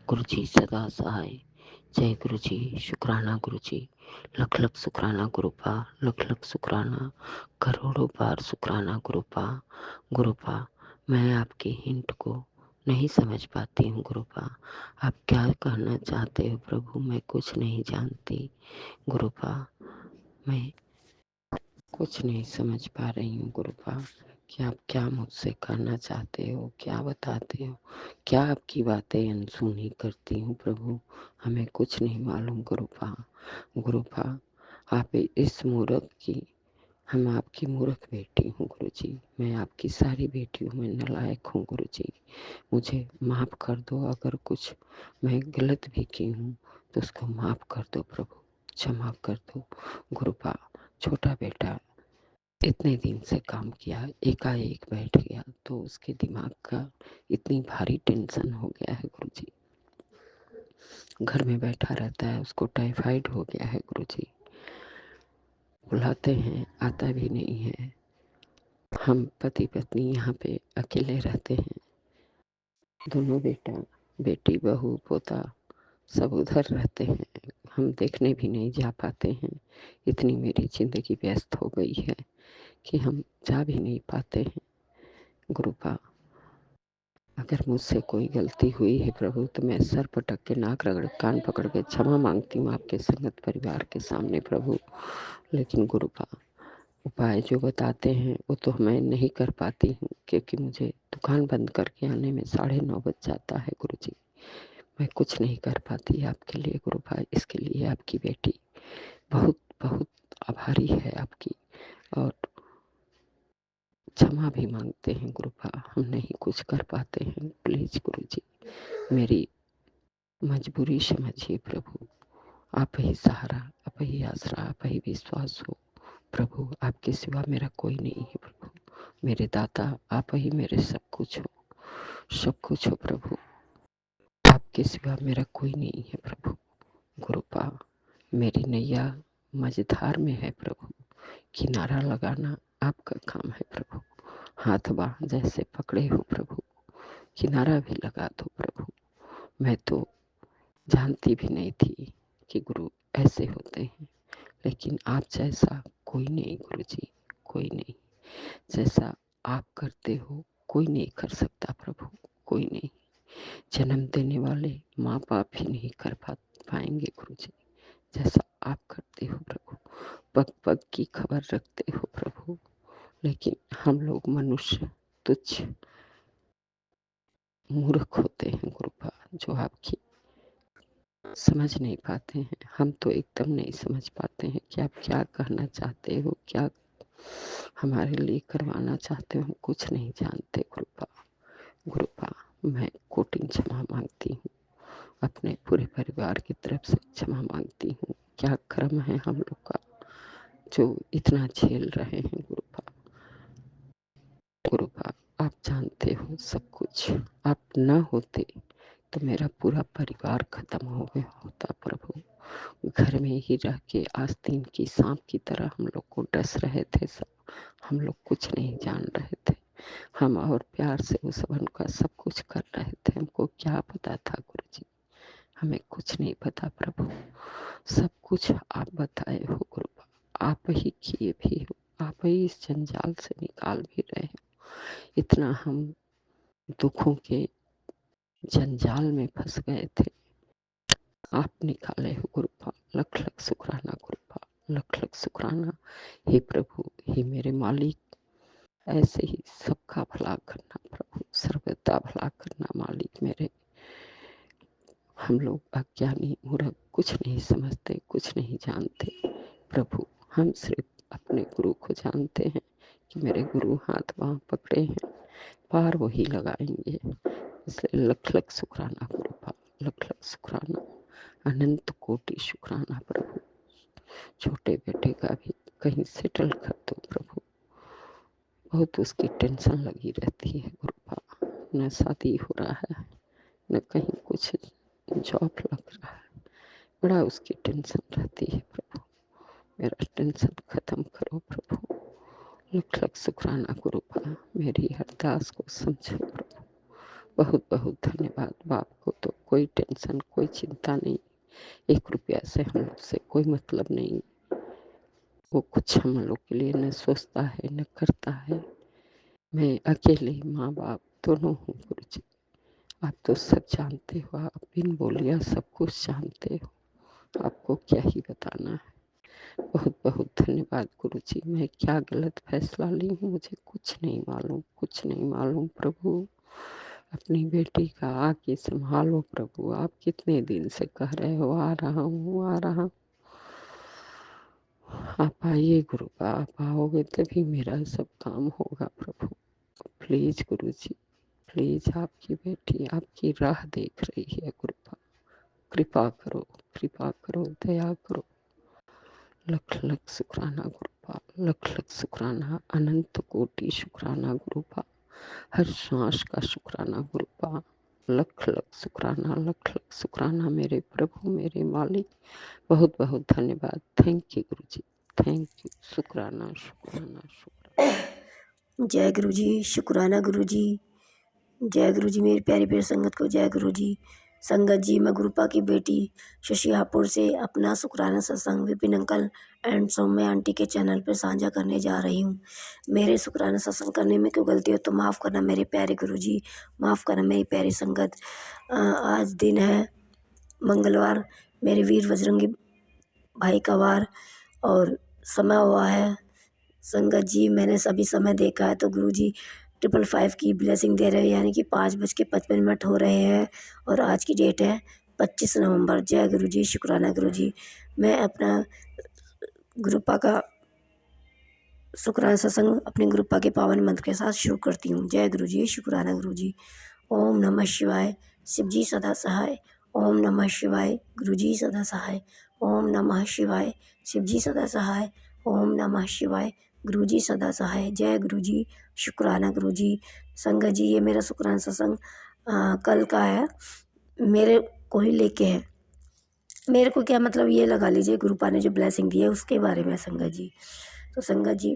गुरु जी सदा सहाय। जय गुरु जी, शुक्राना गुरु जी, लख लख शुक्राना गुरुपा, लख लख शुक्राना, करोड़ों बार शुक्राना गुरुपा। मैं आपके हिंट को नहीं समझ पाती हूँ गुरुपा। आप क्या कहना चाहते हो प्रभु, मैं कुछ नहीं जानती गुरुपा। मैं कुछ नहीं समझ पा रही हूँ गुरुपा कि आप क्या मुझसे कहना चाहते हो, क्या बताते हो, क्या आपकी बातें अनसुनी करती हूँ प्रभु, हमें कुछ नहीं मालूम गुरुपा। आप इस मूर्ख की, हम आपकी मूर्ख बेटी हूँ गुरु जी। मैं आपकी सारी बेटियों में नालायक हूँ गुरु जी। मुझे माफ़ कर दो, अगर कुछ मैं गलत भी की हूँ तो उसको माफ़ कर दो प्रभु, क्षमा कर दो गुरुपा। छोटा बेटा इतने दिन से काम किया, एकाएक बैठ गया तो उसके दिमाग का इतनी भारी टेंशन हो गया है गुरुजी। घर में बैठा रहता है, उसको टाइफाइड हो गया है गुरुजी। बुलाते हैं आता भी नहीं है। हम पति पत्नी यहाँ पे अकेले रहते हैं, दोनों बेटी बहू पोता सब उधर रहते हैं। हम देखने भी नहीं जा पाते हैं। इतनी मेरी जिंदगी व्यस्त हो गई है कि हम जा भी नहीं पाते हैं गुरुपा। अगर मुझसे कोई गलती हुई है प्रभु तो मैं सर पटक के, नाक रगड़, कान पकड़ के क्षमा मांगती हूँ आपके संगत परिवार के सामने प्रभु। लेकिन गुरुपा उपाय जो बताते हैं वो तो मैं नहीं कर पाती हूँ, क्योंकि मुझे दुकान बंद करके आने में 9:30 बज जाता है गुरुजी। मैं कुछ नहीं कर पाती आपके लिए गुरुपा। इसके लिए आपकी बेटी बहुत बहुत आभारी है आपकी, और क्षमा भी मांगते हैं गुरुपा। हम नहीं कुछ कर पाते हैं, प्लीज गुरुजी मेरी मजबूरी समझिए प्रभु। आप ही सहारा, आप ही आसरा, आप ही विश्वास हो प्रभु। आपके सिवा मेरा कोई नहीं है प्रभु। मेरे दाता आप ही मेरे सब कुछ हो प्रभु। आपके सिवा मेरा कोई नहीं है प्रभु। गुरुपा मेरी नैया मझधार में है प्रभु, किनारा लगाना आपका काम है प्रभु। हाथ बांह जैसे पकड़े हो प्रभु, किनारा भी लगा दो प्रभु। मैं तो जानती भी नहीं थी कि गुरु ऐसे होते हैं, लेकिन आप जैसा कोई नहीं गुरु जी, कोई नहीं। जैसा आप करते हो कोई नहीं कर सकता प्रभु, कोई नहीं। जन्म देने वाले माँ बाप ही नहीं कर पाएंगे गुरु जी जैसा आप करते हो प्रभु। पग पग की खबर रखते हो प्रभु। लेकिन हम लोग मनुष्य तुच्छ मूर्ख होते हैं गुरुपा, जो आपकी समझ नहीं पाते हैं। हम तो एकदम नहीं समझ पाते हैं कि आप क्या कहना चाहते हो, क्या हमारे लिए करवाना चाहते हो। हम कुछ नहीं जानते गुरुपा मैं कोटि क्षमा मांगती हूँ, अपने पूरे परिवार की तरफ से क्षमा मांगती हूँ। क्या कर्म है हम लोग का जो इतना झेल रहे हैं गुरुपा आप जानते हो सब कुछ। आप न होते तो मेरा पूरा परिवार खत्म हो गया होता प्रभु। घर में ही रह के आस्तीन की सांप की तरह हम लोग को डस रहे थे सब। हम लोग कुछ नहीं जान रहे थे। हम और प्यार से उस वन का सब कुछ कर रहे थे। हमको क्या पता था गुरुजी, हमें कुछ नहीं पता प्रभु। सब कुछ आप बताए हो गुरुपा, आप ही किए भी हो, आप ही इस जंजाल से निकाल भी रहे हो। इतना हम दुखों के जंजाल में फंस गए थे, आप निकाले हो गुरुपा। लख लख शुक्राना गुरुपा, लख लख शुक्राना। हे प्रभु, हे मेरे मालिक, ऐसे ही सबका भला करना प्रभु, सर्वदा भला करना मालिक मेरे। हम लोग अज्ञानी मूर्ख कुछ नहीं समझते, कुछ नहीं जानते प्रभु। हम सिर्फ अपने गुरु को जानते हैं कि मेरे गुरु हाथ बाँह पकड़े हैं, पार वही लगाएंगे। इसलिए लख लख शुक्राना गुरुपा, लख लख शुक्राना, अनंत कोटि शुक्राना प्रभु। छोटे बेटे का भी कहीं सेटल कर दो प्रभु, बहुत उसकी टेंशन लगी रहती है गुरुपा। न शादी हो रहा है, न कहीं कुछ जॉब लग रहा है बड़ा उसकी टेंशन रहती है प्रभु। मेरा टेंशन खत्म करो प्रभु। लख लख शुक्राना गुरुपा, मेरी अरदास को समझो प्रभु। बहुत बहुत धन्यवाद। बाप को तो कोई टेंशन, कोई चिंता नहीं, 1 रुपया से हम लोग से कोई मतलब नहीं। वो कुछ हम लोग के लिए न सोचता है न करता है। मैं अकेले माँ बाप दोनों हूँ गुरु जी। आप तो सब जानते हो, आप बिन बोलिया सब कुछ जानते हो, आपको क्या ही बताना है। बहुत बहुत धन्यवाद गुरु जी। मैं क्या गलत फैसला ली हूँ मुझे कुछ नहीं मालूम, कुछ नहीं मालूम प्रभु। अपनी बेटी का आके संभालो प्रभु। आप कितने दिन से कह रहे हो आ रहा हूँ आ रहा हूँ। आप आइए गुरु, आप आओगे तभी मेरा सब काम होगा प्रभु। प्लीज गुरु जी, प्लीज आपकी बेटी आपकी राह देख रही है गुरुपा, कृपा करो, कृपा करो, दया करो। लख लख शुक्राना गुरुपा, लख लख शुक्राना, अनंत कोटि शुक्राना गुरुपा, हर सांस का शुक्राना गुरुपा। लख लख शुक्राना, लख लख शुक्राना मेरे प्रभु मेरे मालिक। बहुत बहुत धन्यवाद। Thank you Guru ji, thank you. शुक्राना शुक्राना शुक्राना। जय गुरु जी, शुक्राना गुरु जी। जय गुरु जी, मेरी प्यारी प्यारी संगत को जय गुरु जी। संगत जी, मैं गुरुपा की बेटी शशिहापुर से अपना शुक्राना Satsang Vipin uncle and Saumya aunty के चैनल पर साझा करने जा रही हूँ। मेरे शुक्राना सत्संग करने में कोई गलती हो तो माफ़ करना मेरे प्यारे गुरु जी, माफ़ करना मेरी प्यारी संगत। आज दिन है मंगलवार, मेरे वीर बजरंगी भाई का वार और समय हुआ है संगत जी, मैंने सभी समय देखा है तो गुरु जी 555 की ब्लेसिंग दे रहे हैं, यानी कि 5:55 हो रहे हैं और आज की डेट है 25 नवंबर। जय गुरु जी, शुक्राना गुरु जी। मैं अपना गुरुपा का शुक्राना सत्संग अपने गुरुपा के पावन मंत्र के साथ शुरू करती हूँ। जय गुरु जी, शुक्राना गुरु जी। ओम नमः शिवाय, शिव जी सदा सहाय। ओम नमः शिवाय, गुरु जी सदा सहाय। ओम नमः शिवाय, शिव जी सदा सहाय। ओम नमः शिवाय, गुरु जी सदा सहाय। जय गुरु जी, शुक्राना गुरु जी। संगत जी, ये मेरा शुक्राना सत्संग कल का है, मेरे को ही लेके है। मेरे को क्या मतलब, ये लगा लीजिए गुरुपा ने जो ब्लेसिंग दी है उसके बारे में संगत जी। तो संगत जी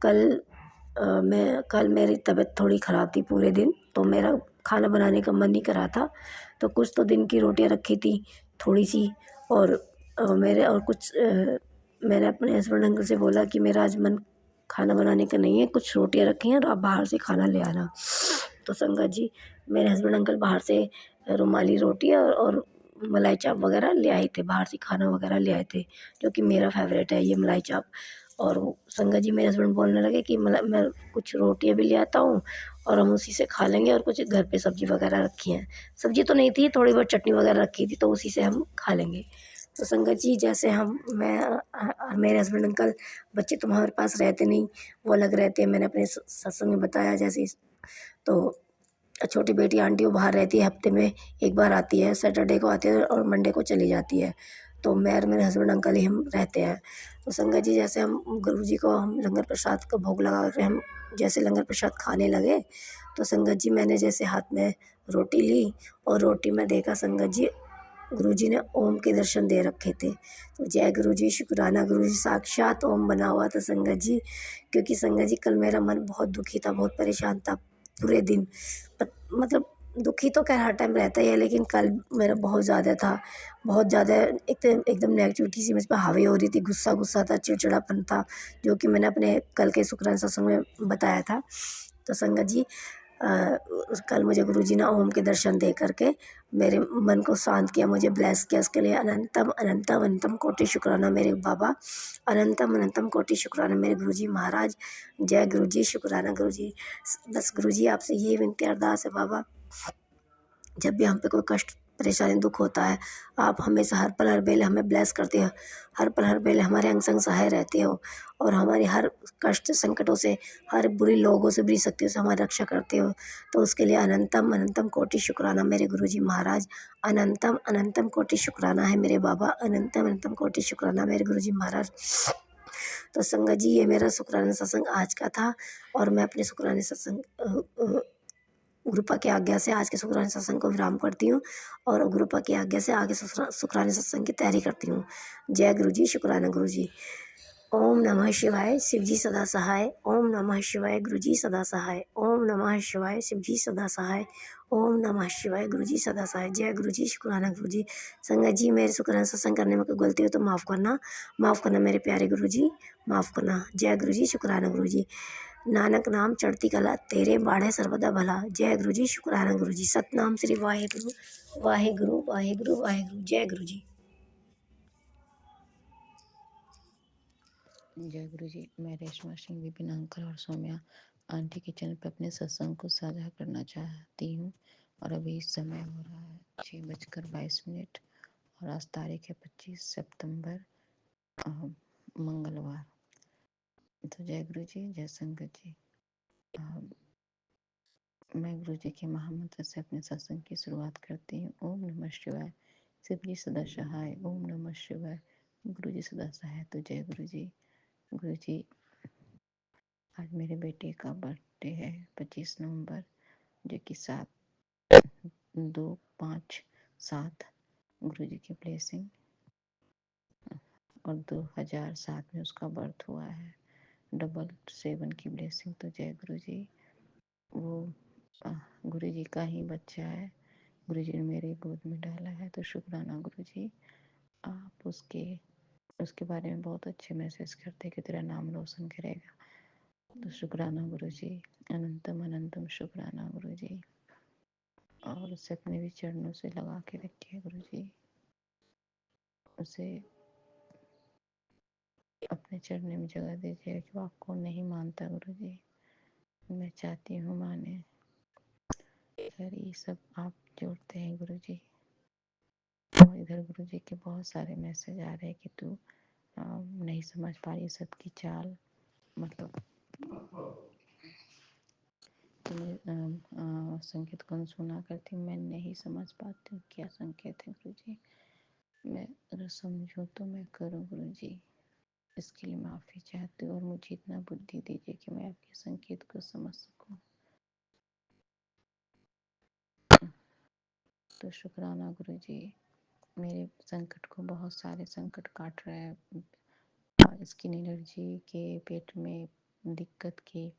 कल मेरी तबीयत थोड़ी ख़राब थी पूरे दिन, तो मेरा खाना बनाने का मन नहीं करा था। तो कुछ तो दिन की रोटियां रखी थी थोड़ी सी, और मैंने अपने हस्बैंड अंकल से बोला कि मेरा आज मन खाना बनाने का नहीं है, कुछ रोटियां रखी हैं और आप बाहर से खाना ले आना। तो संगत जी, मेरे हस्बैंड अंकल बाहर से रुमाली रोटी और मलाई चाप वगैरह ले आए थे, बाहर से खाना वगैरह ले आए थे, जो कि मेरा फेवरेट है ये मलाई चाप। और संगत जी, मेरे हस्बैंड बोलने लगे कि मैं कुछ रोटियां भी ले आता हूँ और हम उसी से खा लेंगे, और कुछ घर पे सब्जी वगैरह रखी है, सब्जी तो नहीं थी, थोड़ी बहुत चटनी वगैरह रखी थी, तो उसी से हम खा लेंगे। तो संगत जी, जैसे मेरे हस्बैंड अंकल, बच्चे तो हमारे पास रहते नहीं, वो अलग रहते हैं, मैंने अपने सत्संग में बताया जैसे। तो छोटी बेटी आंटी वो बाहर रहती है, हफ्ते में एक बार आती है, सैटरडे को आती है और मंडे को चली जाती है। तो मैं और मेरे हस्बैंड अंकल ही हम रहते हैं। तो संगत जी, जैसे हम गुरु जी को हम लंगर प्रसाद का भोग लगा कर हम जैसे लंगर प्रसाद खाने लगे, तो संगत जी मैंने जैसे हाथ में रोटी ली और रोटी में देखा संगत जी, गुरु जी ने ओम के दर्शन दे रखे थे। तो जय गुरु जी, शुक्राना गुरु जी, साक्षात ओम बना हुआ था संगत जी। क्योंकि संगत जी, कल मेरा मन बहुत दुखी था, बहुत परेशान था पूरे दिन। मतलब दुखी तो खैर हर टाइम रहता ही है, लेकिन कल मेरा बहुत ज़्यादा था, बहुत ज़्यादा। एकदम नेगेटिविटी सी मुझ पर हावी हो रही थी, गुस्सा था, चिड़चिड़ापन था, जो कि मैंने अपने कल के शुक्राना सत्संग में बताया था। तो संगत जी, कल मुझे गुरु जी ने ओम के दर्शन दे करके मेरे मन को शांत किया, मुझे ब्लेस किया, उसके लिए अनंतम अनंतम अनंतम कोटि शुक्राना मेरे बाबा। अनंतम अनंतम कोटि शुक्राना मेरे गुरु जी महाराज। जय गुरु जी, शुक्राना गुरु जी। बस गुरु जी, आपसे ये विनती अरदास है बाबा, जब भी हम पे कोई कष्ट परेशानी दुख होता है, आप हमेशा हर पल हर बेले हमें ब्लेस करते हो, हर पल हर बेले हमारे अंग संग सहाय रहते हो, और हमारी हर कष्ट संकटों से, हर बुरी लोगों से, बुरी शक्तियों से हमारी रक्षा करते हो। तो उसके लिए अनंतम अनंतम कोटि शुक्राना मेरे गुरु जी महाराज। अनंतम अनंतम कोटि शुक्राना है मेरे बाबा। अनंतम अनंतम कोटि शुक्राना मेरे गुरु जी महाराज। तो संगत जी, ये मेरा शुक्राना सत्संग आज का था, और मैं अपने शुक्राने सत्संग गुरुपा की आज्ञा से आज के शुक्राने सत्संग को विराम करती हूँ और गुरुपा की आज्ञा से आगे शुक्राने सत्संग की तैयारी करती हूँ। जय गुरु जी, शुक्राना गुरु जी। ओम नमः शिवाय, शिव जी सदा सहाय। ओम नमः शिवाय, गुरु जी सदा सहाय। ओम नमः शिवाय, शिव जी सदा सहाय। ओम नमः शिवाय, गुरु जी सदा सहाय। जय गुरु जी, शुक्राना गुरु जी। संगत जी, मेरे शुक्राना सत्संग करने में कोई गलती हो तो माफ़ करना मेरे प्यारे गुरु जी, माफ़ करना। जय गुरु जी, शुक्राना गुरु जी। नानक नाम चढ़ती कला, तेरे बाढ़े सर्वदा भला। जय गुरु जी, शुक्राना गुरु जी। सतनाम श्री वाहेगुरु वाहेगुरु वाहेगुरु वाहेगुरु। जय गुरु जी। जय गुरु जी। मैं रेशमा सिंह, विपिन अंकल और सौम्या आंटी के चैनल पर अपने सत्संग को साझा करना चाहती हूँ। और अभी समय हो रहा है 6:22 और आज तारीख है 25 सितंबर मंगलवार। तो जय गुरु जी, जय संगत जी। मैं गुरु जी के महामंत्र से अपने सत्संग की शुरुआत करती हूँ। ओम नमः शिवाय, शिव जी सदा सहाय। ओम नमः शिवाय, गुरु जी सदा सहाय। तो जय गुरु जी। गुरु जी, आज मेरे बेटे का बर्थडे है 25 नवंबर, जो कि 7/2/5/7 गुरु जी की ब्लेसिंग, और 2007 में उसका बर्थ हुआ है। 777 की ब्लेसिंग। तो जय गुरु जी। वो गुरु जी का ही बच्चा है, गुरु जी ने मेरे गोद में डाला है। तो शुक्राना गुरु जी। आप उसके बारे में बहुत अच्छे मैसेज करते कि तेरा नाम रोशन करेगा। तो शुक्राना गुरु जी, अनंतम अनंतम शुक्राना गुरु जी। और उसे अपने भी चरणों से लगा के रखिए गुरु जी। उसे अपने चरणों में जगह दीजिए कि वो आपको नहीं मानता गुरु जी। मैं चाहती हूँ माने। इधर ये सब आप जोड़ते हैं गुरु जी, और इधर गुरु जी के बहुत सारे मैसेज आ रहे हैं कि तू नहीं समझ पा रही सबकी चाल। मतलब संकेत कौन सुना करती, मैं नहीं समझ पाती हूँ क्या संकेत है गुरु जी। मैं अगर समझूं तो मैं करूँ गुरु जी। इसके लिए माफ़ी चाहती हूँ और मुझे इतना बुद्धि दीजिए कि मैं आपके संकेत को समझ सकूं। तो शुक्राना गुरु जी। मेरे संकट को बहुत सारे संकट काट रहा है। स्किन एलर्जी के, पेट में दिक्कत की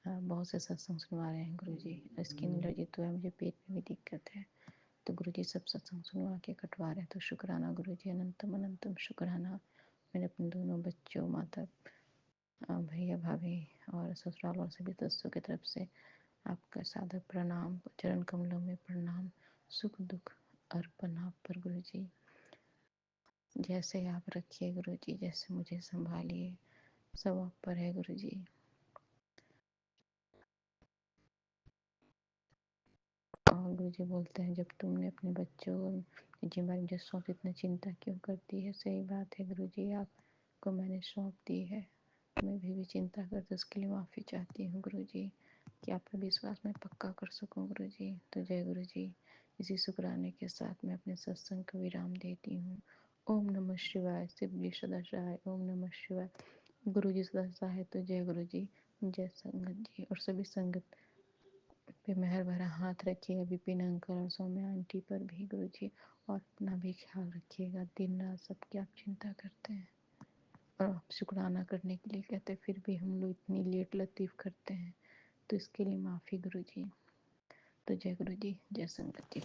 बहुत से सत्संग सुनवा रहे हैं गुरु जी। स्किन एलर्जी तो है, मुझे पेट में भी दिक्कत है। तो गुरु जी सब सत्संग सुनवा के कटवा रहे हैं। तो शुक्राना गुरु जी, अनंतम अनंतम शुक्राना। मैंने अपने दोनों बच्चों, माता, भैया भाभी और ससुराल और सभी सदस्यों की तरफ से आपका सादर प्रणाम, चरण कमलों में प्रणाम, सुख दुख अर्पण आप पर गुरु जी। जैसे आप रखिए गुरु जी, जैसे मुझे संभालिए, सब आप पर है गुरु जी। और गुरु जी बोलते हैं, जब तुमने अपने बच्चों की जिम्मेदारी मुझे सौंप, इतना चिंता क्यों करती है। सही बात है गुरु जी, आपको मैंने सौंप दी है, मैं भी चिंता करती, उसके लिए माफ़ी चाहती हूँ गुरु जी, कि आपका विश्वास मैं पक्का कर सकूं गुरु जी। तो जय गुरु जी। इसी शुक्राने के साथ मैं अपने सत्संग को विराम देती हूँ। ओम नमः शिवाय, शिव जी सदा सहाय। ओम नमः शिवाय, गुरु जी सदा सहाय। तो जय गुरु जी, जय संगत जी। और सभी संगत पे मेहर भरा हाथ रखिएगा, विपिन अंकल और सौम्या आंटी पर भी गुरु जी। और अपना भी ख्याल रखिएगा, दिन रात सबकी आप चिंता करते हैं और आप शुक्राना करने के लिए कहते, फिर भी हम लोग इतनी लेट लतीफ़ करते हैं। तो इसके लिए माफ़ी गुरु जी। तो जय गुरु जी, जय संगत जी।